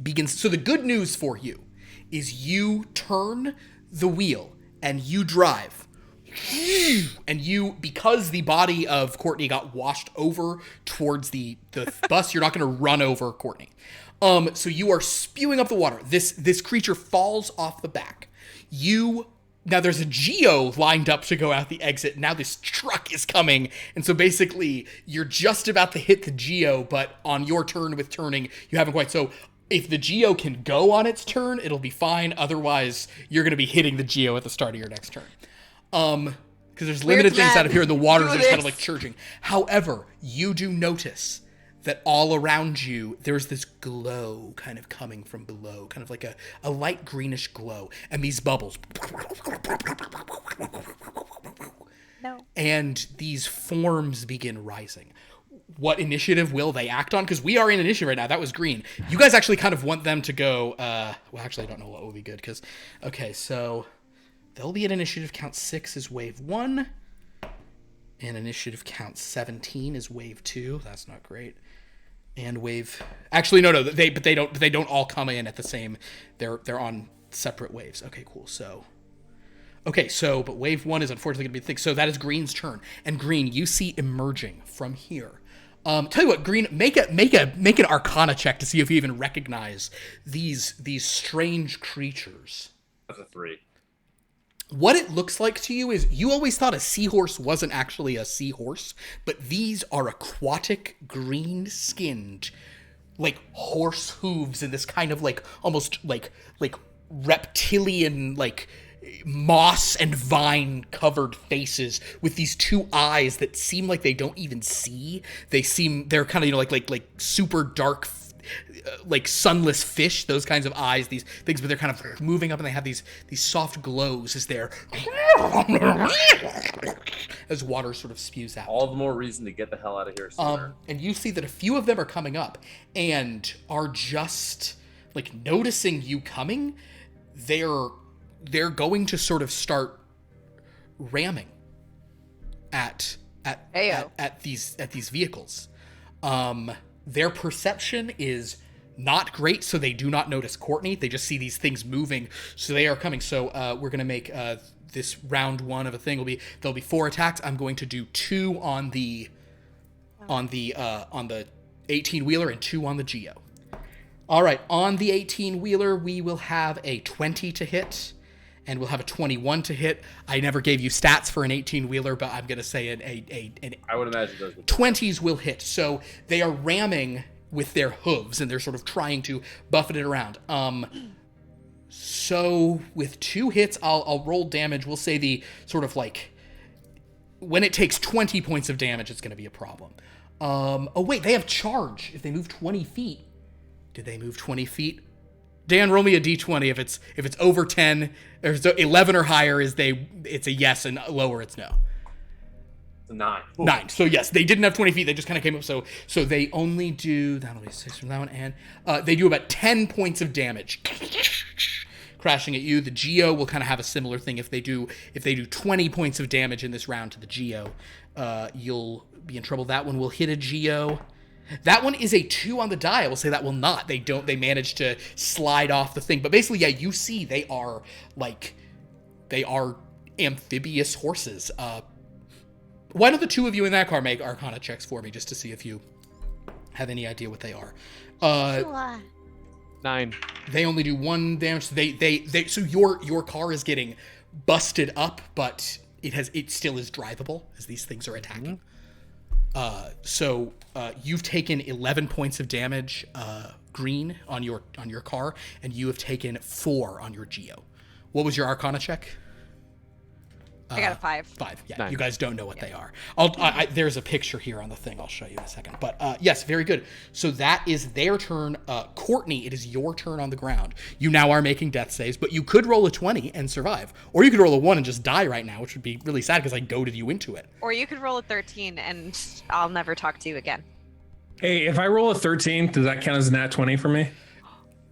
begins. So the good news for you is you turn the wheel and you drive. and you, because the body of Courtney got washed over towards the bus, you're not going to run over Courtney. So you are spewing up the water. This creature falls off the back. Now there's a Geo lined up to go out the exit. Now this truck is coming. And so basically you're just about to hit the Geo, but on your turn with turning, you haven't quite. So if the Geo can go on its turn, it'll be fine. Otherwise, you're going to be hitting the Geo at the start of your next turn. Because there's limited things out of here, and the water's just kind of like churching. However, you do notice that all around you, there's this glow kind of coming from below, kind of like a light greenish glow, and these bubbles. No. And these forms begin rising. What initiative will they act on? Because we are in initiative right now. That was green. You guys actually kind of want them to go, well, actually, I don't know what would be good, because, okay, so they'll be at initiative count 6 is wave 1, and initiative count 17 is wave 2. That's not great. And wave, actually, no, they don't all come in at the same, they're on separate waves. Okay, cool. But wave 1 is unfortunately going to be the thing. So that is Green's turn. And Green, you see emerging from here. Tell you what, Green, make an Arcana check to see if you even recognize these strange creatures. That's a 3. What it looks like to you is you always thought a seahorse wasn't actually a seahorse, but these are aquatic, green-skinned, like horse hooves and this kind of like almost like reptilian, like moss and vine covered faces with these two eyes that seem like they don't even see. They're kind of, like super dark, like sunless fish, those kinds of eyes, these things, but they're kind of moving up and they have these soft glows as they're as water sort of spews out. All the more reason to get the hell out of here sooner. And you see that a few of them are coming up and are just like noticing you coming. They're going to sort of start ramming at these vehicles. Their perception is not great, so they do not notice Courtney. They just see these things moving, so they are coming. So we're gonna make this round 1 of a thing there'll be 4 attacks. I'm going to do 2 on the 18-wheeler and 2 on the Geo. All right, on the 18-wheeler, we will have a 20 to hit, and we'll have a 21 to hit. I never gave you stats for an 18-wheeler, but I'm going to say I would imagine those 20s will hit. So they are ramming with their hooves, and they're sort of trying to buffet it around. So with 2 hits, I'll roll damage. We'll say the sort of like, when it takes 20 points of damage, it's going to be a problem. Oh, wait, they have charge. If they move 20 feet. Did they move 20 feet? Dan, roll me a d20. If it's over 10, or 11 or higher, it's a yes, and lower it's no. It's a 9. Ooh. 9. So yes, they didn't have 20 feet. They just kind of came up. So they only do, that'll be 6 from that one, and they do about 10 points of damage, crashing at you. The Geo will kind of have a similar thing. If they do 20 points of damage in this round to the Geo, you'll be in trouble. That one will hit a Geo. That one is a 2 on the die. I will say that will not. They manage to slide off the thing. But basically, yeah, you see they are amphibious horses. Why don't the 2 of you in that car make Arcana checks for me just to see if you have any idea what they are? 9. They only do 1 damage. So your car is getting busted up, but it still is drivable as these things are attacking. So you've taken 11 points of damage, Green, on your car, and you have taken 4 on your Geo. What was your Arcana check? I got a 5. 5. Yeah, 9. You guys don't know what they are. There's a picture here on the thing. I'll show you in a second. But yes, very good. So that is their turn. Courtney, it is your turn on the ground. You now are making death saves, but you could roll a 20 and survive, or you could roll a 1 and just die right now, which would be really sad because I goaded you into it. Or you could roll a 13 and I'll never talk to you again. Hey, if I roll a 13, does that count as a nat 20 for me?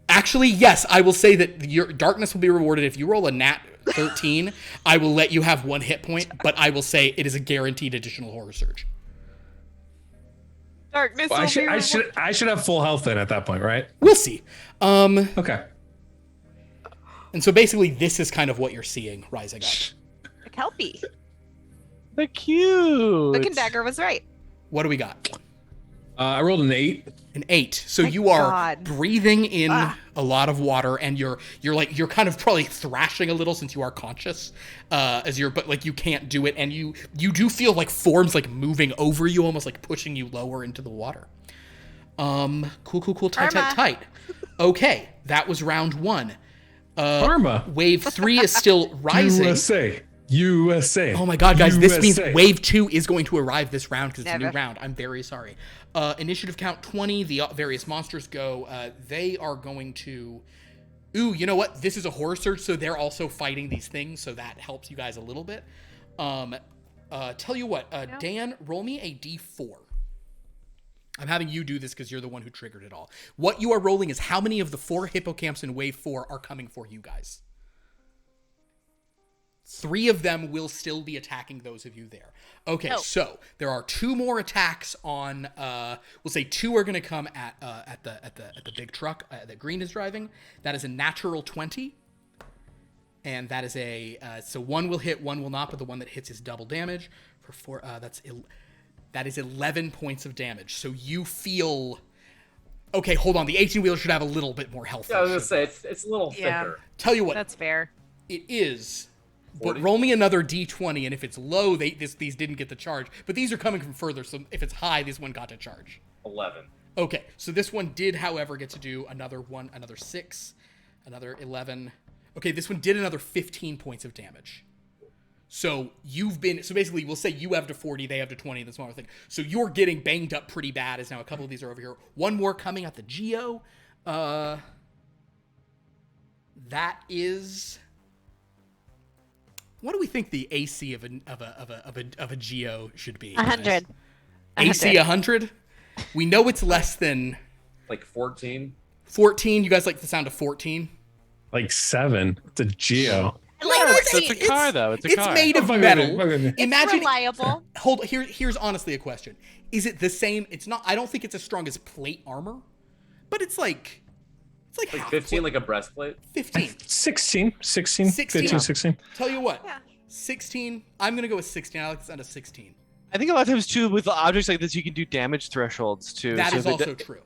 Actually, yes. I will say that your darkness will be rewarded if you roll a nat 13. I will let you have 1 hit point, but I will say it is a guaranteed additional horror surge. Darkness Well, will be rewarded. I should have full health then at that point, right? We'll see. Okay. And so basically, this is kind of what you're seeing rising up. A Kelpie. They're cute. The Dagger was right. What do we got? I rolled an 8. An 8. So Thank you are God. breathing in a lot of water, and you're kind of probably thrashing a little since you are conscious, but like you can't do it, and you do feel like forms like moving over you, almost like pushing you lower into the water. Cool. Tight. Okay, that was round 1. Karma. Wave 3 is still rising. USA. Oh my god, guys, this means USA. wave 2 is going to arrive this round because it's a new Never. round. I'm very sorry. Initiative count 20, the various monsters go. They are going to... Ooh, you know what? This is a horror search, so they're also fighting these things, so that helps you guys a little bit. Tell you what, Dan, roll me a d4. I'm having you do this because you're the one who triggered it all. What you are rolling is how many of the 4 hippocamps in wave 4 are coming for you guys. 3 of them will still be attacking those of you there. Okay, so there are 2 more attacks on. We'll say 2 are going to come at the big truck that Green is driving. That is a natural 20, and that is so 1 will hit, 1 will not, but the one that hits is double damage for 4. That is 11 points of damage. So you feel. Okay, hold on. The 18-wheeler should have a little bit more health. Yeah, I was gonna say it's a little Yeah. thicker. Tell you what, That's fair. it is. 40? But roll me another d20, and if it's low, these didn't get the charge. But these are coming from further, so if it's high, this one got to charge. 11. Okay, so this one did, however, get to do another 6, another 11. Okay, this one did another 15 points of damage. So basically, we'll say you have to 40, they have to 20, the smaller thing. So you're getting banged up pretty bad, as now a couple of these are over here. One more coming at the Geo. That is... What do we think the AC of a Geo should be? 100. AC 100? We know it's less than Like 14. 14. You guys like the sound of 14? Like 7. It's a Geo. It's a car, though. It's a car. It's made of Oh, metal. okay. Imagine. Reliable. Here's honestly a question. Is it the same? It's not. I don't think it's as strong as plate armor, but it's like Like half 15, plate. like a breastplate. 15. 16. 16. 16. Tell you what. Yeah. 16. I'm gonna go with 16. I like the sound of 16. I think a lot of times too with objects like this, you can do damage thresholds too. That So is the- also true.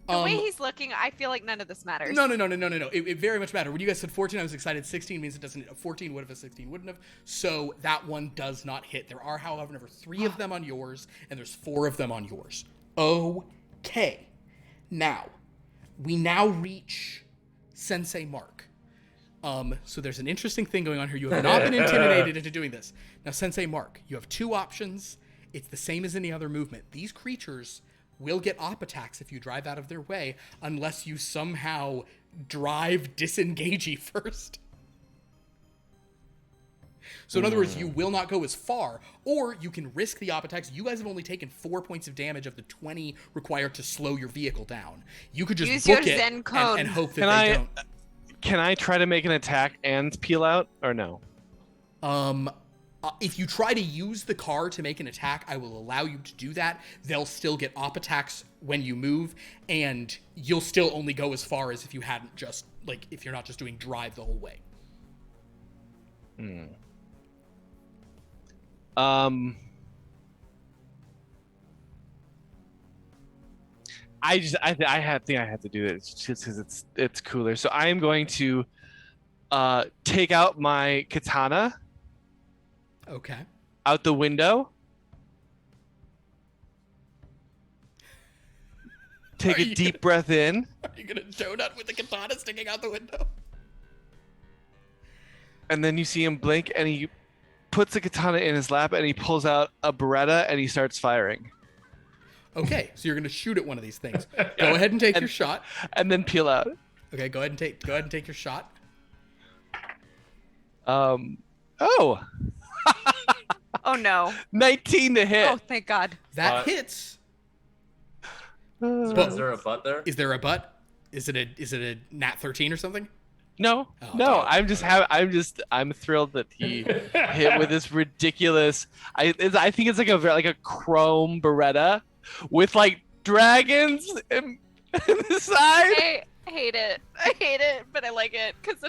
The way he's looking, I feel like none of this matters. No. It very much mattered. When you guys said 14, I was excited. 16 means it doesn't hit. 14 would have, a 16 wouldn't have. So that one does not hit. There are, however, 3 of them on yours, and there's 4 of them on yours. Okay. Now, we now reach Sensei Mark. So there's an interesting thing going on here. You have not been intimidated into doing this. Now, Sensei Mark, you have 2 options. It's the same as any other movement. These creatures will get op attacks if you drive out of their way, unless you somehow drive disengagey first. So in other words, you will not go as far, or you can risk the op attacks. You guys have only taken 4 points of damage of the 20 required to slow your vehicle down. You could just Use book your it Zen code. and hope that Can they I- don't. Can I try to make an attack and peel out or no? If you try to use the car to make an attack, I will allow you to do that. They'll still get op attacks when you move, and you'll still only go as far as if you hadn't just, like, if you're not just doing drive the whole way. I think I have to do it just because it's cooler. So I am going to take out my katana Okay. out the window. Take Are a you deep breath in, Are you gonna donut with the katana sticking out the window? and then you see him blink, and he puts the katana in his lap, and he pulls out a Beretta, and he starts firing, Okay, so you're gonna shoot at one of these things. Go ahead and take your shot. and then peel out. Okay, go ahead and take your shot. Oh, Oh no. 19 to hit. Oh, thank God. That hits. Is But- there a butt there? Is there a butt? Is it a nat 13 or something? No, Oh, no. okay. I'm thrilled that he hit with this ridiculous. I think it's like a chrome Beretta with like dragons in the side. I hate it. I hate it, but I like it because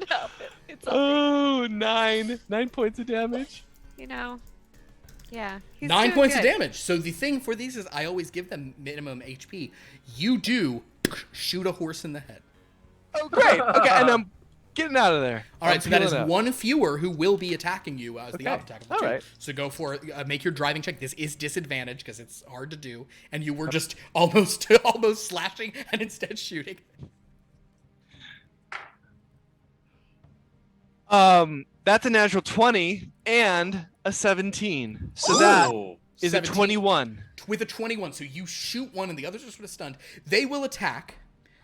it's Oh, 9 points of damage. you know. Yeah. He's 9 doing points of good. damage. So the thing for these is I always give them minimum HP. You do shoot a horse in the head. Oh, great. Okay, and I'm getting out of there. All right, I'm so that is peeling out. one fewer who will be attacking you as the Okay, off attack of the all two. right. So go for it. Make your driving check. This is disadvantage because it's hard to do, and you were just almost slashing and instead shooting. That's a natural 20 and a 17. So that Ooh. is 17. a 21. With a 21, so you shoot one and the others are sort of stunned. They will attack.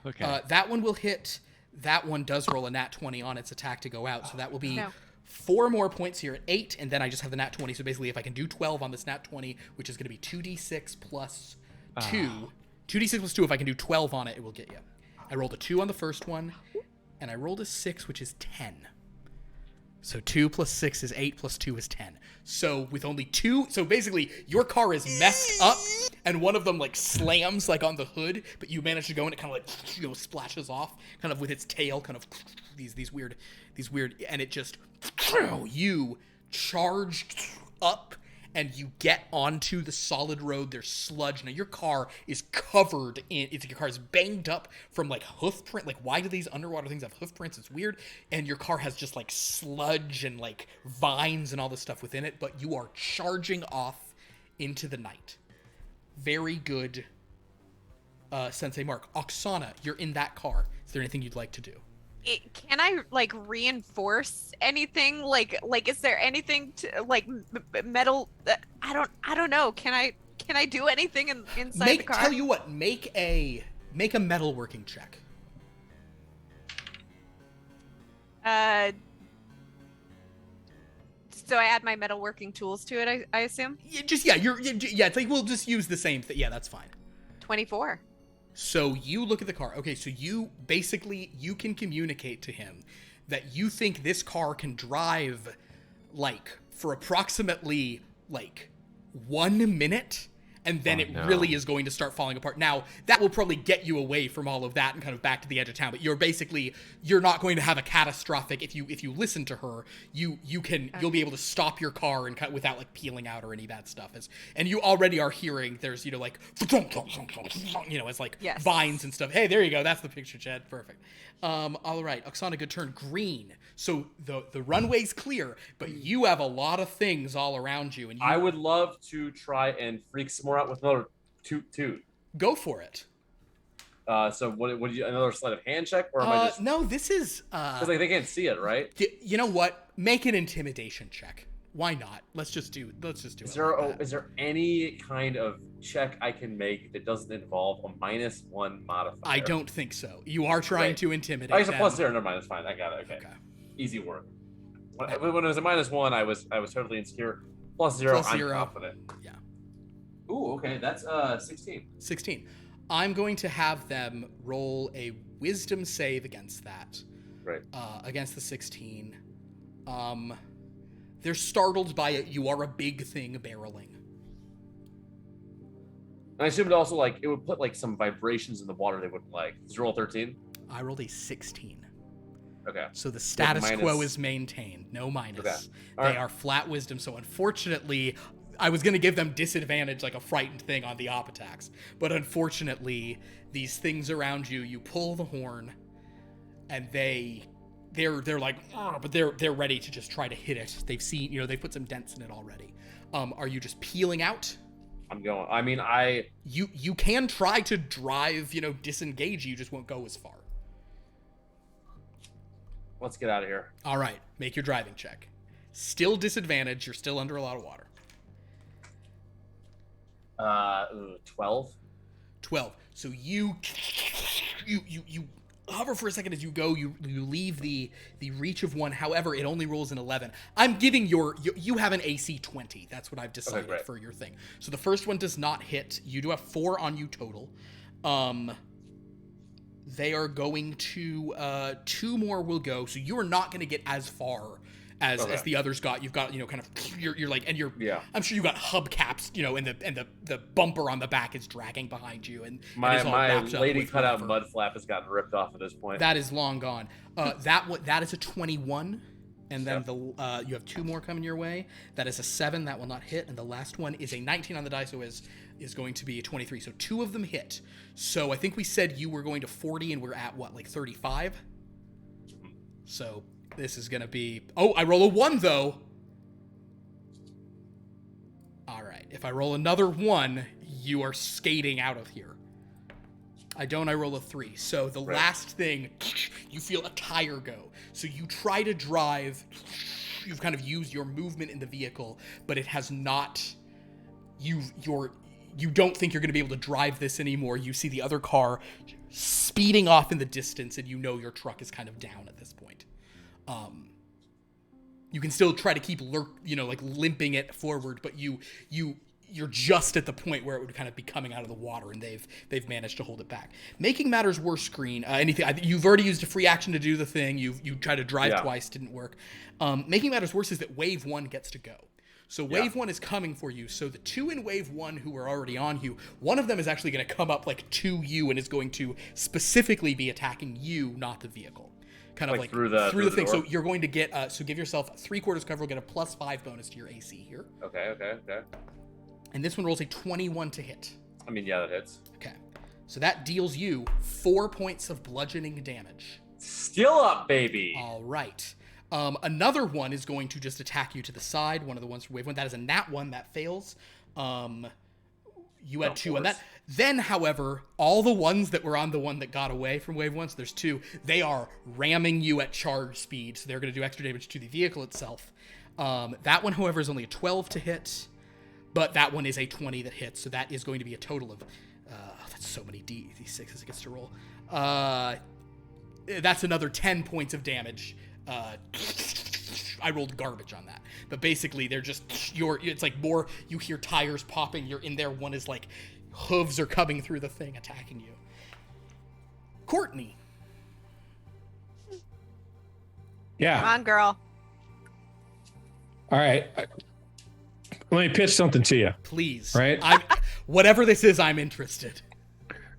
Okay. That one will hit. That one does roll a nat 20 on its attack to go out, so that will be No. 4 more points here at 8, and then I just have the nat 20. So basically, if I can do 12 on this nat 20, which is going to be 2d6 plus 2. 2d6 plus 2, if I can do 12 on it, it will get you. I rolled a 2 on the first one, and I rolled a 6, which is 10. So 2 plus 6 is 8, plus 2 is 10. So with only 2, so basically your car is messed up, and one of them like slams like on the hood, but you manage to go and it kind of like, you know, splashes off, kind of with its tail, kind of these weird, and it just, you charge up, and you get onto the solid road. There's sludge. Now your car is covered in, your car is banged up from like hoof print. Like, why do these underwater things have hoof prints? It's weird. And your car has just like sludge and like vines and all this stuff within it, but you are charging off into the night. Very good, Sensei Mark. Oksana, you're in that car. Is there anything you'd like to do? Can I like reinforce anything? Like is there anything to like metal? I don't know. Can I do anything inside the car? Tell you what, make a metalworking check. So I add my metalworking tools to it. I assume. It's like we'll just use the same thing. Yeah, that's fine. 24. So you look at the car. Okay, so you can communicate to him that you think this car can drive like for approximately like 1 minute, and then really is going to start falling apart. Now, that will probably get you away from all of that and kind of back to the edge of town, but you're not going to have a catastrophic, if you listen to her, you'll be able to stop your car and without like peeling out or any bad stuff. And you already are hearing there's, like, it's like yes. vines and stuff. Hey, there you go. That's the picture, Chad. Perfect. All right, Oksana, good turn. Green. So the runway's clear, but you have a lot of things all around you. And I would love to try and freak some more out with another toot. Go for it. So what do you, another sleight of hand check, or am I just? No, this is Because like they can't see it, right? You know what? Make an intimidation check. Why not? Let's just do it. Is there any kind of check I can make that doesn't involve a -1 modifier? I don't think so. You are trying to intimidate. I guess a them. +0. Never mind. It's fine. I got it. Okay. Easy work. When it was a -1, I was totally insecure. +0. I'm confident. Yeah. Ooh. Okay. That's 16. 16. I'm going to have them roll a wisdom save against that. Right. Against the 16. They're startled by it. You are a big thing barreling. And I assumed also like it would put like some vibrations in the water they wouldn't like. Did you roll 13? I rolled a 16. Okay. So the status quo is maintained. No minus. Okay. They are flat wisdom. So unfortunately, I was going to give them disadvantage, like a frightened thing on the op attacks. But unfortunately, these things around you, you pull the horn, and they're like, but they're ready to just try to hit it. They've seen, they put some dents in it already. Are you just peeling out? I'm going. I mean, You can try to drive, disengage. You just won't go as far. Let's get out of here. All right, make your driving check. Still disadvantage. You're still under a lot of water. 12. 12. So you hover for a second as you go. You leave the reach of one. However, it only rolls an 11. I'm giving you have an AC 20. That's what I've decided for your thing. So the first one does not hit. You do have 4 on you total. They are going to 2 more will go. So you are not going to get as far as the others got. You've got, kind of, you're like, and I'm sure you got hubcaps, and the bumper on the back is dragging behind you, and my wrapped up lady with cut out whatever. mud flap has gotten ripped off at this point. That is long gone. That is a 21, and then you have 2 more coming your way. That is a 7, that will not hit, and the last one is a 19 on the die, so is going to be a 23. So 2 of them hit. So I think we said you were going to 40, and we're at what, like 35? So this is gonna be. Oh, I roll a 1 though. All right, if I roll another 1, you are skating out of here. I roll a 3. So the last thing, you feel a tire go. So you try to drive, you've kind of used your movement in the vehicle, but it has not, you don't think you're going to be able to drive this anymore. You see the other car speeding off in the distance, and you know your truck is kind of down at this point. You can still try to keep limping it forward, but you're just at the point where it would kind of be coming out of the water, and they've managed to hold it back. Making matters worse, screen. You've already used a free action to do the thing. You tried to drive twice, didn't work. Making matters worse is that wave 1 gets to go. So wave 1 is coming for you. So the 2 in wave 1 who are already on you, one of them is actually going to come up like to you and is going to specifically be attacking you, not the vehicle. Kind of like through the thing. Door. So you're going to get so give yourself 3/4 cover. We'll get a +5 bonus to your AC here. Okay. And this one rolls a 21 to hit. I mean, yeah, that hits. Okay. So that deals you 4 points of bludgeoning damage. Still up, baby. All right. Another one is going to just attack you to the side. One of the ones from wave 1. That is a nat 1 that fails. You had 2 on that. Then, however, all the ones that were on the one that got away from wave 1, so there's 2, they are ramming you at charge speed, so they're going to do extra damage to the vehicle itself. That one, however, is only a 12 to hit, but that one is a 20 that hits, so that is going to be a total of, that's so many D6s it gets to roll. That's another 10 points of damage. I rolled garbage on that, but basically they're just it's like more, you hear tires popping, you're in there, one is like hooves are coming through the thing attacking you. Courtney. Yeah. Come on, girl. All right. Let me pitch something to you. Please. Right? Whatever this is, I'm interested.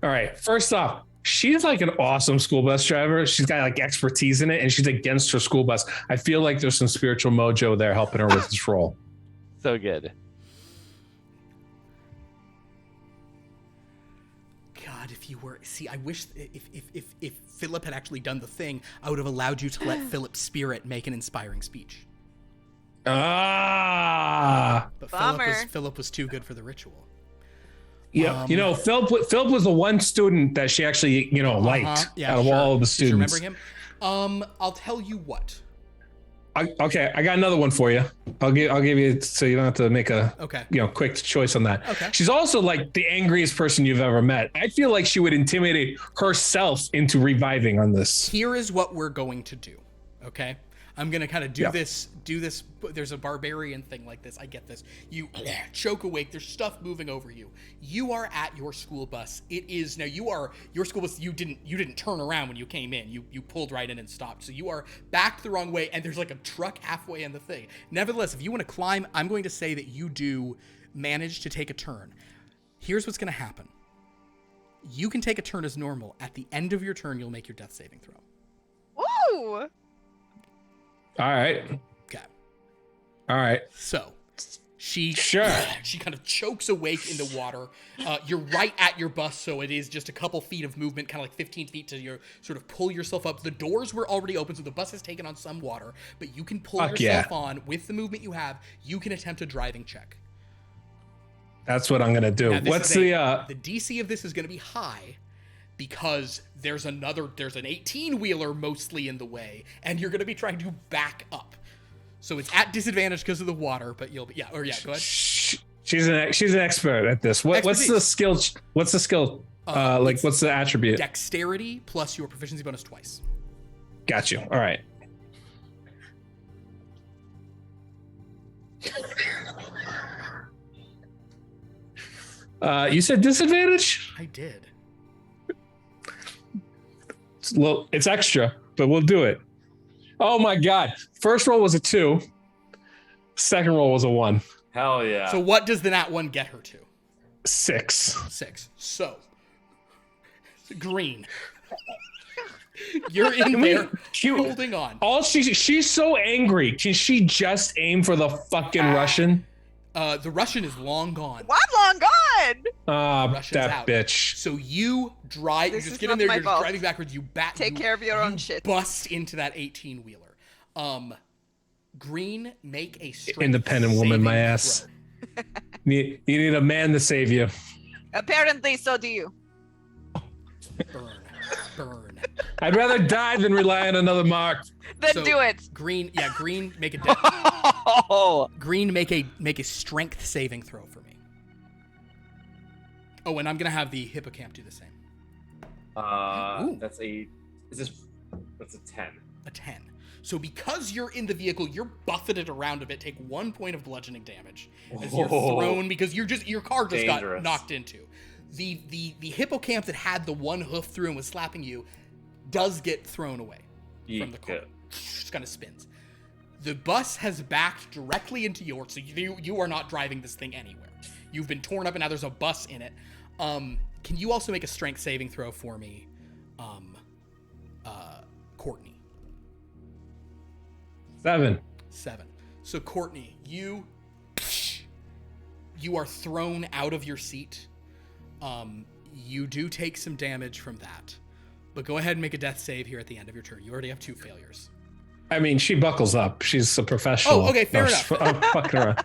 All right. First off, she's like an awesome school bus driver. She's got like expertise in it, and she's against her school bus. I feel like there's some spiritual mojo there helping her with this role. So good. God, if you were, see, I wish if Philip had actually done the thing, I would have allowed you to let Philip's spirit make an inspiring speech. Ah. But Bummer. Philip was too good for the ritual. Yeah, Philip was the one student that she actually, liked out of all the students. Do you remember him? I'll tell you what. Okay, I got another one for you. I'll give you, so you don't have to make a quick choice on that. Okay. She's also like the angriest person you've ever met. I feel like she would intimidate herself into reviving on this. Here is what we're going to do. Okay. I'm going to kind of do this. There's a barbarian thing like this. I get this. You choke awake. There's stuff moving over you. You are at your school bus. It is now your school bus. You didn't turn around when you came in. You pulled right in and stopped. So you are backed the wrong way, and there's like a truck halfway in the thing. Nevertheless, if you want to climb, I'm going to say that you do manage to take a turn. Here's what's going to happen. You can take a turn as normal. At the end of your turn, you'll make your death saving throw. Ooh. All right. Okay. All right. So she kind of chokes awake in the water. You're right at your bus, so it is just a couple feet of movement, kind of like 15 feet to your sort of pull yourself up. The doors were already open, so the bus has taken on some water, but you can pull yourself on with the movement you have. You can attempt a driving check. That's what I'm gonna do. What's the DC of this is gonna be high, because there's an 18-wheeler mostly in the way, and you're going to be trying to back up. So it's at disadvantage because of the water, but you'll be, go ahead. She's an expert at this. What's the skill? What's the skill? What's the attribute? Dexterity plus your proficiency bonus twice. Got you. All right. You said disadvantage? I did. Well, it's extra, but we'll do it. Oh my God. First roll was a 2. Second roll was a 1. Hell yeah. So what does the nat 1 get her to? 6. So, green. You're in there holding on. She's so angry. Can she just aim for the fucking Russian? The Russian is long gone. What? Long gone? That out. bitch. So you drive. You just get in there. You're just driving backwards. You Take care of your own shit. Bust into that 18-wheeler. Green, make a strength independent woman, my ass. You need a man to save you. Apparently, so do you. Burn. I'd rather die than rely on another mark. Then do it. Green, make a Green, make a strength saving throw for me. Oh, and I'm gonna have the hippocamp do the same. That's a 10. A 10. So because you're in the vehicle, you're buffeted around a bit. Take 1 point of bludgeoning damage as you're thrown because your car just got knocked into. The hippocamp that had the one hoof through and was slapping you does get thrown away from the car. Just kind of spins. The bus has backed directly into yours, so you are not driving this thing anywhere. You've been torn up, and now there's a bus in it. Can you also make a strength saving throw for me, Courtney? 7. So Courtney, you are thrown out of your seat. You do take some damage from that, but go ahead and make a death save here at the end of your turn. You already have 2 failures. I mean, she buckles up. She's a professional. Oh, okay, fair enough. I'm fucking around.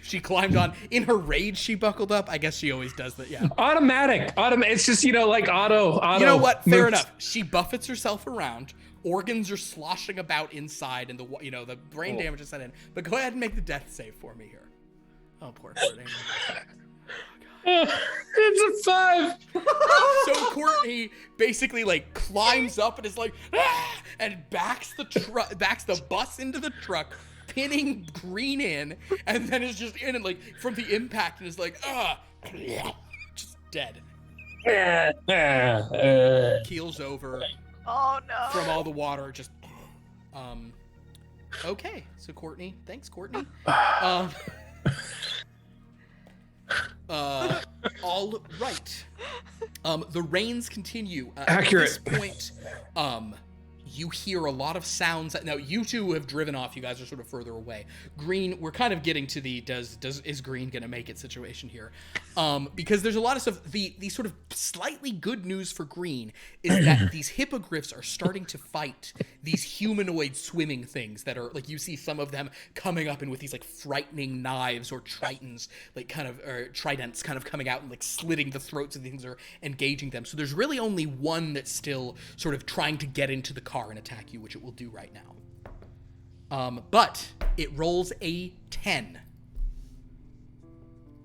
She climbed on. In her rage, she buckled up. I guess she always does that, yeah. Automatic. It's just, like auto. You know what? Fair enough. She buffets herself around. Organs are sloshing about inside, and the brain damage is set in. But go ahead and make the death save for me here. Oh, poor Courtney. It's a 5. So Courtney basically climbs up and is and backs the bus into the truck, pinning Green in, and then is just in and from the impact and is just dead. Keels over. Oh no. From all the water, just okay. So Courtney, thanks Courtney. All right. The rains continue. Accurate. At this point, you hear a lot of sounds. Now, you two have driven off. You guys are sort of further away. Green, we're kind of getting to the is Green gonna make it situation here, because there's a lot of stuff. The sort of slightly good news for Green is that these hippogriffs are starting to fight these humanoid swimming things that are you see some of them coming up and with these frightening knives or tridents, tridents kind of coming out and slitting the throats of things or engaging them. So there's really only one that's still sort of trying to get into the car and attack you, which it will do right now. But it rolls a 10.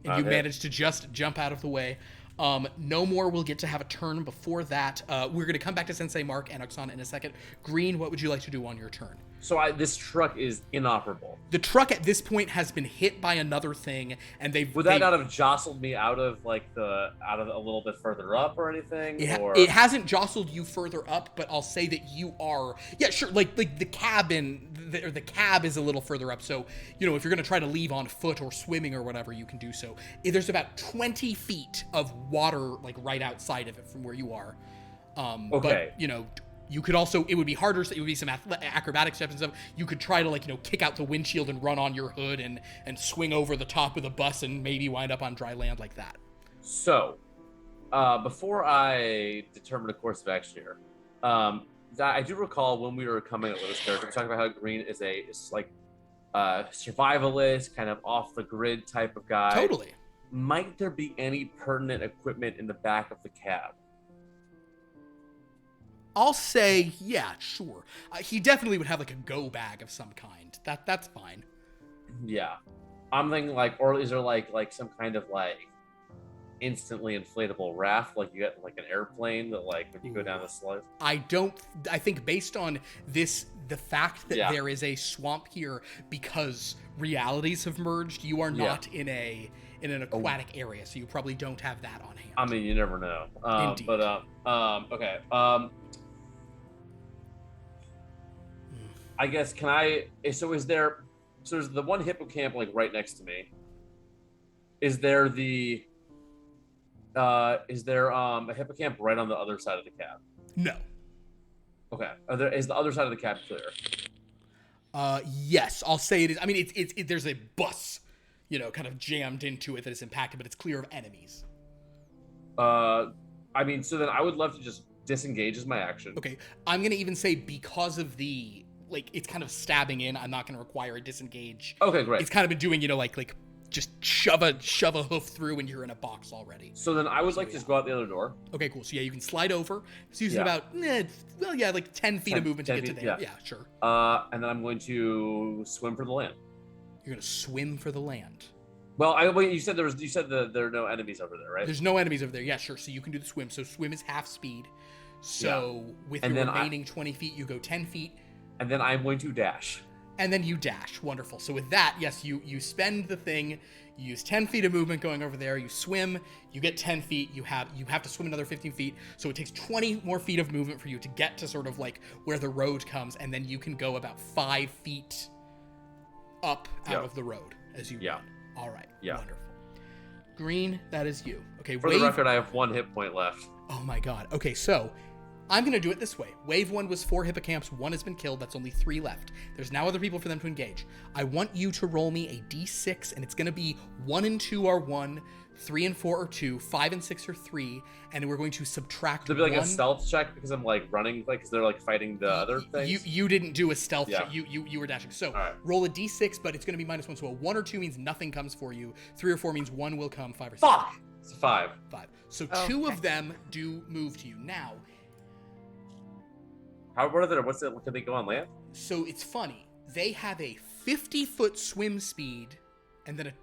And you manage to just jump out of the way. No more will get to have a turn before that. We're going to come back to Sensei Mark and Oksana in a second. Green, what would you like to do on your turn? So this truck is inoperable. The truck at this point has been hit by another thing, and would that not have jostled me out of a little bit further up or anything? It hasn't jostled you further up, but I'll say that you are sure. The cabin or the cab is a little further up, so if you're going to try to leave on foot or swimming or whatever, you can do so. There's about 20 feet of water right outside of it from where you are. Okay. But you could also, it would be harder, so it would be some acrobatic steps and stuff. You could try to kick out the windshield and run on your hood and swing over the top of the bus and maybe wind up on dry land like that. So, before I determine a course of action here, I do recall when we were coming up with this character, we were talking about how Green is a survivalist, kind of off the grid type of guy. Totally. Might there be any pertinent equipment in the back of the cab? I'll say, yeah, sure. He definitely would have a go bag of some kind. That's fine. Yeah, I'm thinking or is there some kind of instantly inflatable raft you get an airplane that when you go down the slide? I think based on the fact that there is a swamp here because realities have merged, you are not in an aquatic area, so you probably don't have that on hand. I mean, you never know. Indeed. But okay. I guess there's the one hippocamp right next to me. Is there a hippocamp right on the other side of the cab? No. Okay. Is the other side of the cap clear? Yes, I'll say it is. I mean, there's a bus, kind of jammed into it that is impacted, but it's clear of enemies. I mean, so then I would love to just disengage as my action. Okay, I'm gonna even say because of the it's kind of stabbing in. I'm not gonna require a disengage. Okay, great. It's kind of been doing like just shove a hoof through, and you're in a box already. So then I would like to just go out the other door. Okay, cool. So yeah, you can slide over. It's using about 10 feet of movement to get to there. Yeah, sure. And then I'm going to swim for the land. You're gonna swim for the land. Well, you said there are no enemies over there, right? There's no enemies over there. Yeah, sure. So you can do the swim. So swim is half speed. So with your remaining 20 feet, you go 10 feet. And then I'm going to dash. And then you dash. Wonderful. So with that, yes, you spend the thing. You use 10 feet of movement going over there. You swim. You get 10 feet. You have to swim another 15 feet. So it takes 20 more feet of movement for you to get to sort of like where the road comes. And then you can go about 5 feet up out of the road as you run. All right. Yeah. Wonderful. Green, that is you. Okay. For the record, I have 1 hit point left. Oh my god. Okay, so I'm going to do it this way. Wave 1 was 4 hippocamps. 1 has been killed. That's only 3 left. There's now other people for them to engage. I want you to roll me a d6, and it's going to be 1 and 2 are 1, 3 and 4 are 2, 5 and 6 are 3, and we're going to subtract It'll be like a stealth check because I'm like running, like because they're like fighting the other things. You didn't do a stealth check. You were dashing. So roll a d6, but it's going to be -1. So a 1 or 2 means nothing comes for you. 3 or 4 means 1 will come. 5 or 6. Fuck! It's 5. 5. So 2 of them do move to you now. Can they go on land? So it's funny. They have a 50-foot swim speed and then a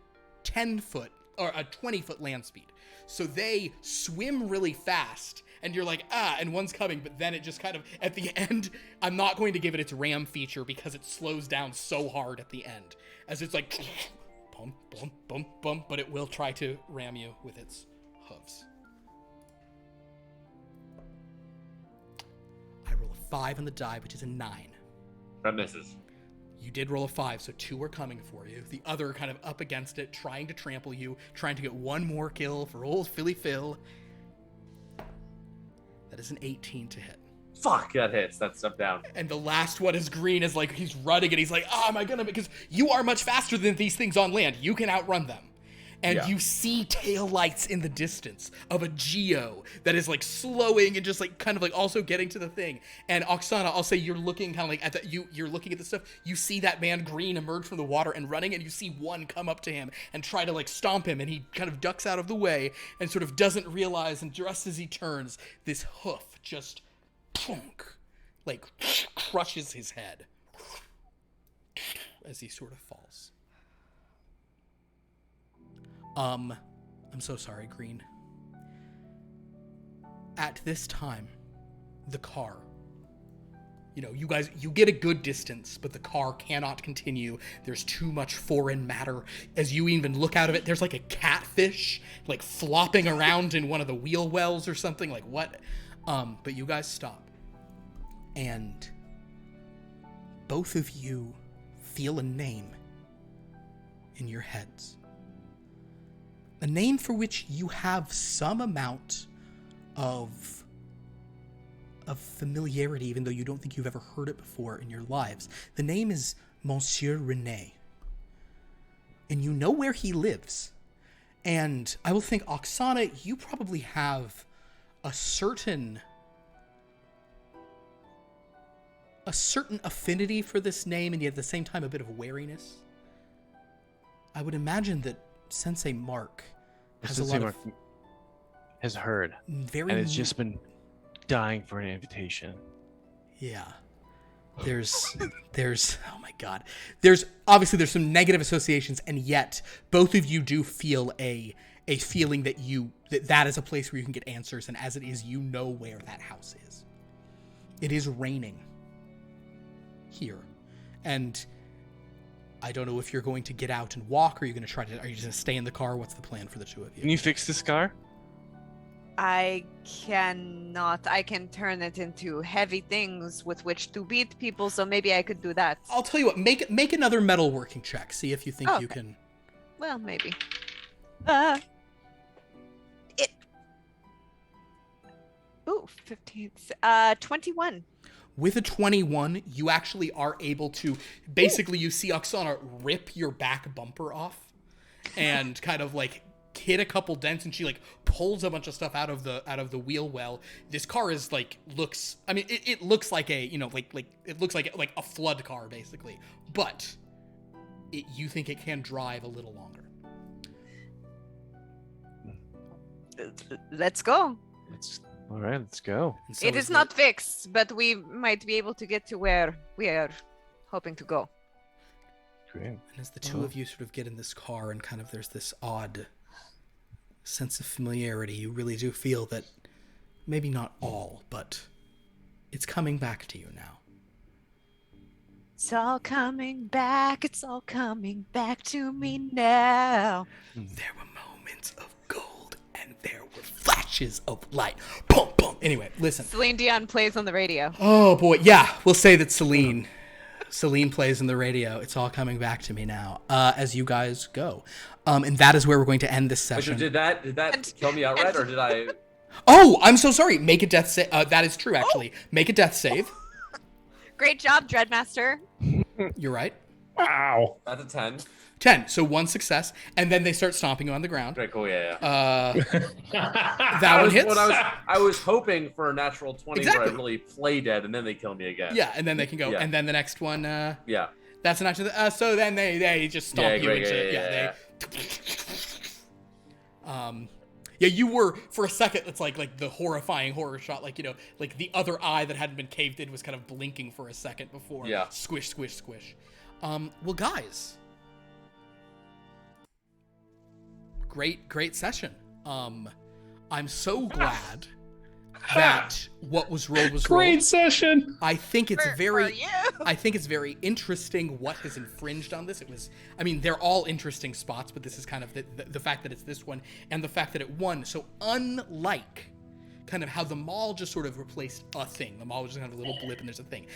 10-foot or a 20-foot land speed. So they swim really fast and you're like, and one's coming, but then it just kind of, at the end, I'm not going to give it its ram feature because it slows down so hard at the end. As it's like, bump, bump, bump, bump, but it will try to ram you with its hooves. I roll a 5 on the die, which is a 9. That misses. You did roll a 5, so 2 are coming for you. The other kind of up against it, trying to trample you, trying to get 1 more kill for old Philly Phil. That is an 18 to hit. Fuck, that hits. That's up down. And the last one is green, is like he's running and he's like, am I gonna, because you are much faster than these things on land. You can outrun them. And you see tail lights in the distance of a Geo that is like slowing and just like kind of like also getting to the thing. And Oksana, I'll say you're looking kind of like at you're looking at the stuff. You see that man green emerge from the water and running, and you see one come up to him and try to like stomp him, and he kind of ducks out of the way and sort of doesn't realize, and just as he turns, this hoof just like crushes his head as he sort of falls. I'm so sorry, Green. At this time, the car, you guys, you get a good distance, but the car cannot continue. There's too much foreign matter. As you even look out of it, there's like a catfish, like flopping around in one of the wheel wells or something, like what? But you guys stop. And both of you feel a name in your heads. A name for which you have some amount of familiarity, even though you don't think you've ever heard it before in your lives. The name is Monsieur René. And you know where he lives. And I will think, Oksana, you probably have a certain affinity for this name, and yet at the same time a bit of wariness. I would imagine that Sensei Mark has a lot of... has heard, and has just been dying for an invitation. Yeah. There's oh my god. There's some negative associations, and yet both of you do feel a feeling that is a place where you can get answers, and as it is, you know where that house is. It is raining here. And I don't know if you're going to get out and walk, or are you just going to stay in the car? What's the plan for the two of you? Can you fix this car? I cannot. I can turn it into heavy things with which to beat people, so maybe I could do that. I'll tell you what, make another metalworking check. See if you think you can. Well, maybe. Ooh, 15. 21. With a 21, you actually are able to, basically you see Oksana rip your back bumper off and kind of like hit a couple dents, and she like pulls a bunch of stuff out of the wheel well. This car is like, looks, I mean, it looks like a, you know, like it looks like a flood car basically, but you think it can drive a little longer. Let's go. All right, let's go. And so It is not fixed, but we might be able to get to where we are hoping to go. Great. And as the two of you sort of get in this car and kind of there's this odd sense of familiarity, you really do feel that maybe not all, but it's coming back to you now. It's all coming back. It's all coming back to me now. There were moments of gold and there were flashes of light. Boom, boom. Anyway, listen. Celine Dion plays on the radio. Oh boy, yeah, we'll say that Celine plays in the radio. It's all coming back to me now. As you guys go, and that is where we're going to end this session. Wait, so did that kill me outright, or did I? Oh, I'm so sorry. Make a death save. That is true, actually. Make a death save. Great job, Dreadmaster. You're right. Wow. That's a 10. 10. So one success, and then they start stomping you on the ground. Okay, cool. Yeah. That one hits. I was hoping for a natural 20 where Exactly. I really play dead, and then they kill me again. Yeah, and then they can go. Yeah. And then the next one. Yeah. That's an actual. So then they just stomp you great, into. yeah. Yeah, you were for a second. It's like the horrifying horror shot, like, you know, like the other eye that hadn't been caved in was kind of blinking for a second before. Yeah. Squish, squish, squish. Well, guys, great session. I'm so glad that what was rolled was rolled. Great session. I think it's For very you. I think it's very interesting what has infringed on this. It was, I mean, they're all interesting spots, but this is kind of the fact that it's this one and the fact that it won. So unlike kind of how the mall just sort of replaced a thing, the mall was just kind of a little blip and there's a thing.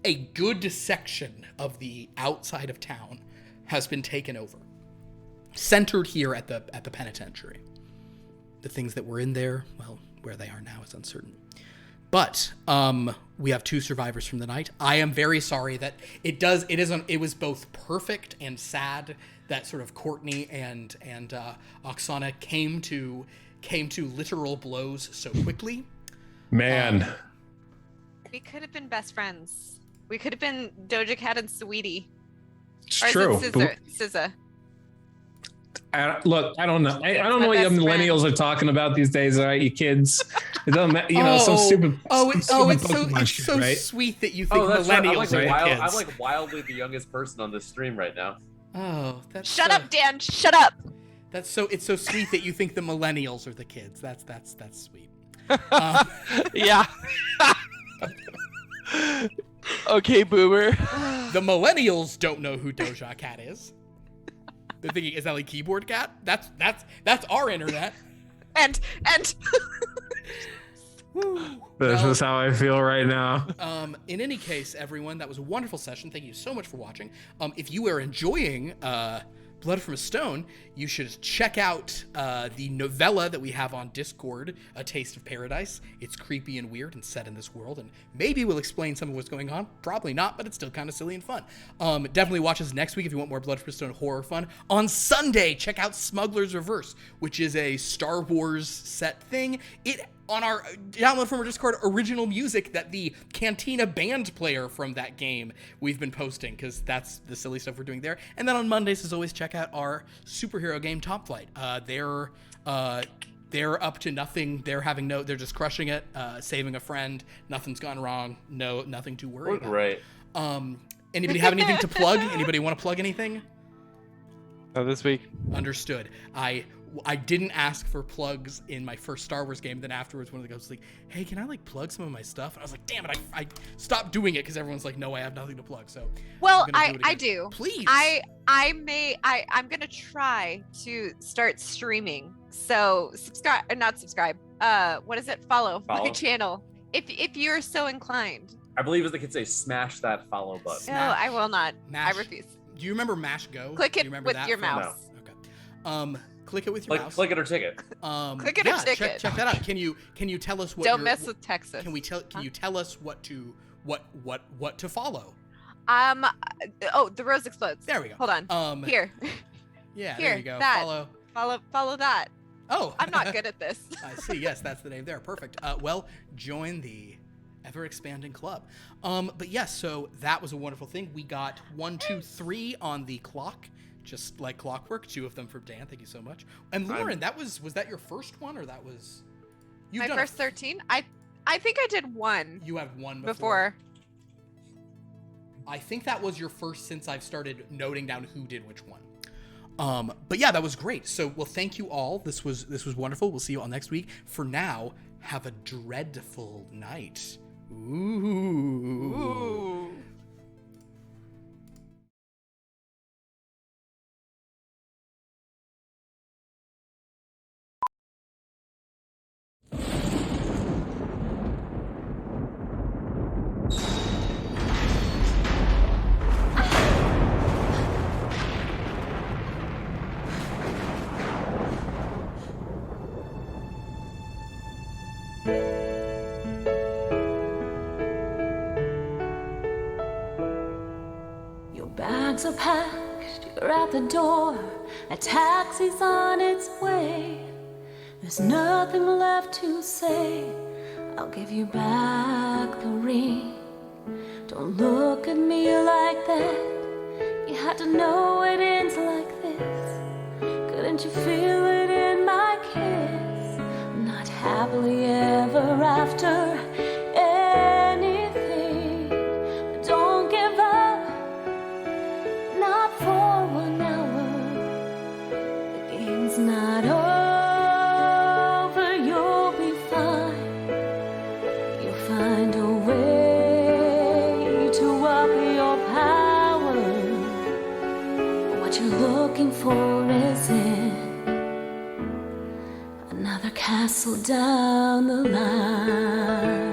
A good section of the outside of town has been taken over, centered here at the penitentiary. The things that were in there, well, where they are now is uncertain. But we have 2 survivors from the night. I am very sorry that it was both perfect and sad that sort of Courtney and Oksana came to literal blows so quickly. Man. We could have been best friends. We could have been Doja Cat and Sweetie. It's Or is true. it SZA? Look, I don't know. I don't my know what you best millennials are talking about these days, all right? You kids. It doesn't matter. You know, some stupid. It's Pokemon shit, so right? sweet that you think That's right. millennials are kids. I'm like wildly the youngest person on this stream right now. Oh, that's Shut up, Dan. Shut up. It's so sweet that you think the millennials are the kids. That's sweet. Yeah. Okay, boomer. The millennials don't know who Doja Cat is. They're thinking, is that like Keyboard Cat? That's our internet. And Woo. This is how I feel right now. In any case, everyone, that was a wonderful session. Thank you so much for watching. If you are enjoying Blood from a Stone, you should check out the novella that we have on Discord, A Taste of Paradise. It's creepy and weird and set in this world, and maybe we'll explain some of what's going on. Probably not, but it's still kind of silly and fun. Definitely watch us next week if you want more Blood from a Stone horror fun. On Sunday, check out Smuggler's Reverse, which is a Star Wars set thing. On our download from our Discord original music that the Cantina band player from that game we've been posting, because that's the silly stuff we're doing there. And then on Mondays, as always, check out our superhero game Top Flight. They're up to nothing. They're just crushing it, saving a friend. Nothing's gone wrong. Nothing to worry about. Right. Anybody have anything to plug? Anybody want to plug anything? This week. Understood. I didn't ask for plugs in my first Star Wars game. Then afterwards, one of the guys was like, "Hey, can I like plug some of my stuff?" And I was like, "Damn it! I stopped doing it because everyone's like, no, I have nothing to plug." So, well, I'm gonna I do it again. do. Please. I'm gonna try to start streaming. So not subscribe. What is it? Follow my Follow. channel if you're so inclined. I believe as the kids say, smash that follow button. No, I will not. Mash. I refuse. Do you remember Mash Go? Click Do it you remember with that your from- mouse. Okay. Click it with your mouse. Click it or ticket. Click it or ticket. Check that out. Can you tell us what? Don't mess with Texas. Can you tell us what to follow? Oh, the rose explodes. There we go. Hold on. Here. Yeah. Here, There you go. that. Follow that. Oh. I'm not good at this. I see. Yes, that's the name there. Perfect. Well, join the ever-expanding club. But yes, so that was a wonderful thing. We got 1, 2, 3 on the clock, just like clockwork. 2 of them from Dan. Thank you so much. And Lauren, was that your first one, or that was my first 13? I think I did 1. You have 1 before. I think that was your first since I've started noting down who did which one. But yeah, that was great. So, well, thank you all. This was wonderful. We'll see you all next week. For now, have a dreadful night. Ooh. Bags are packed, you're at the door. A taxi's on its way. There's nothing left to say. I'll give you back the ring. Don't look at me like that. You had to know it ends like this. Couldn't you feel it in my kiss? Not happily ever after anything. But don't give up. Not for 1 hour. The game's not over. You'll be fine. You'll find a way to up your power. What you're looking for is in another castle down the line.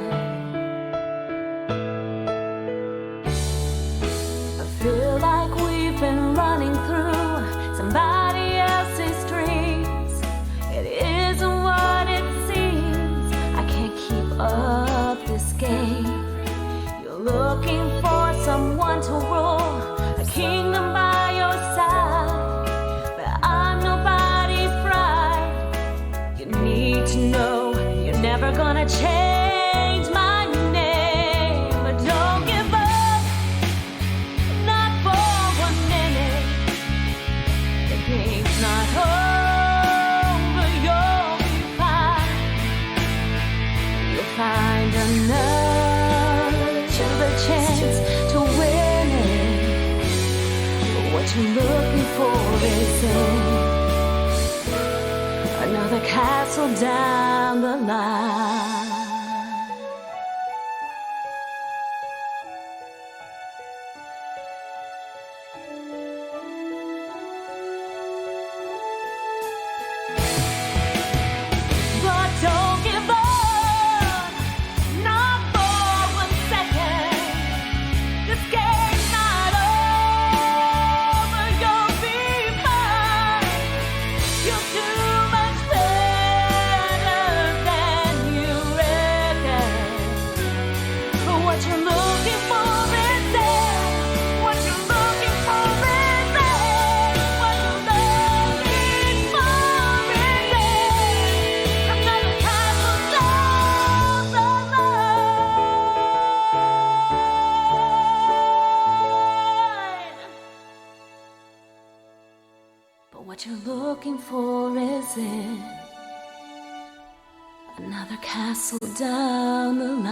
I feel like we've been running through somebody else's dreams. It isn't what it seems. I can't keep up this game. You're looking for someone to rule a kingdom by your side, but I'm nobody's bride. You need to know you're never gonna change my name, but don't give up. Not for 1 minute. The game's not over. You'll be fine. You'll find another chance to win it. But what you're looking for is in another castle down the line. But don't give up, not for 1 second. This game's not over. You'll be fine. You'll do much better than you reckon. But what you're looking for is there. What you're looking for is there. What you're looking for is there. Another castle down the line. But what you're looking for is in another castle down the line.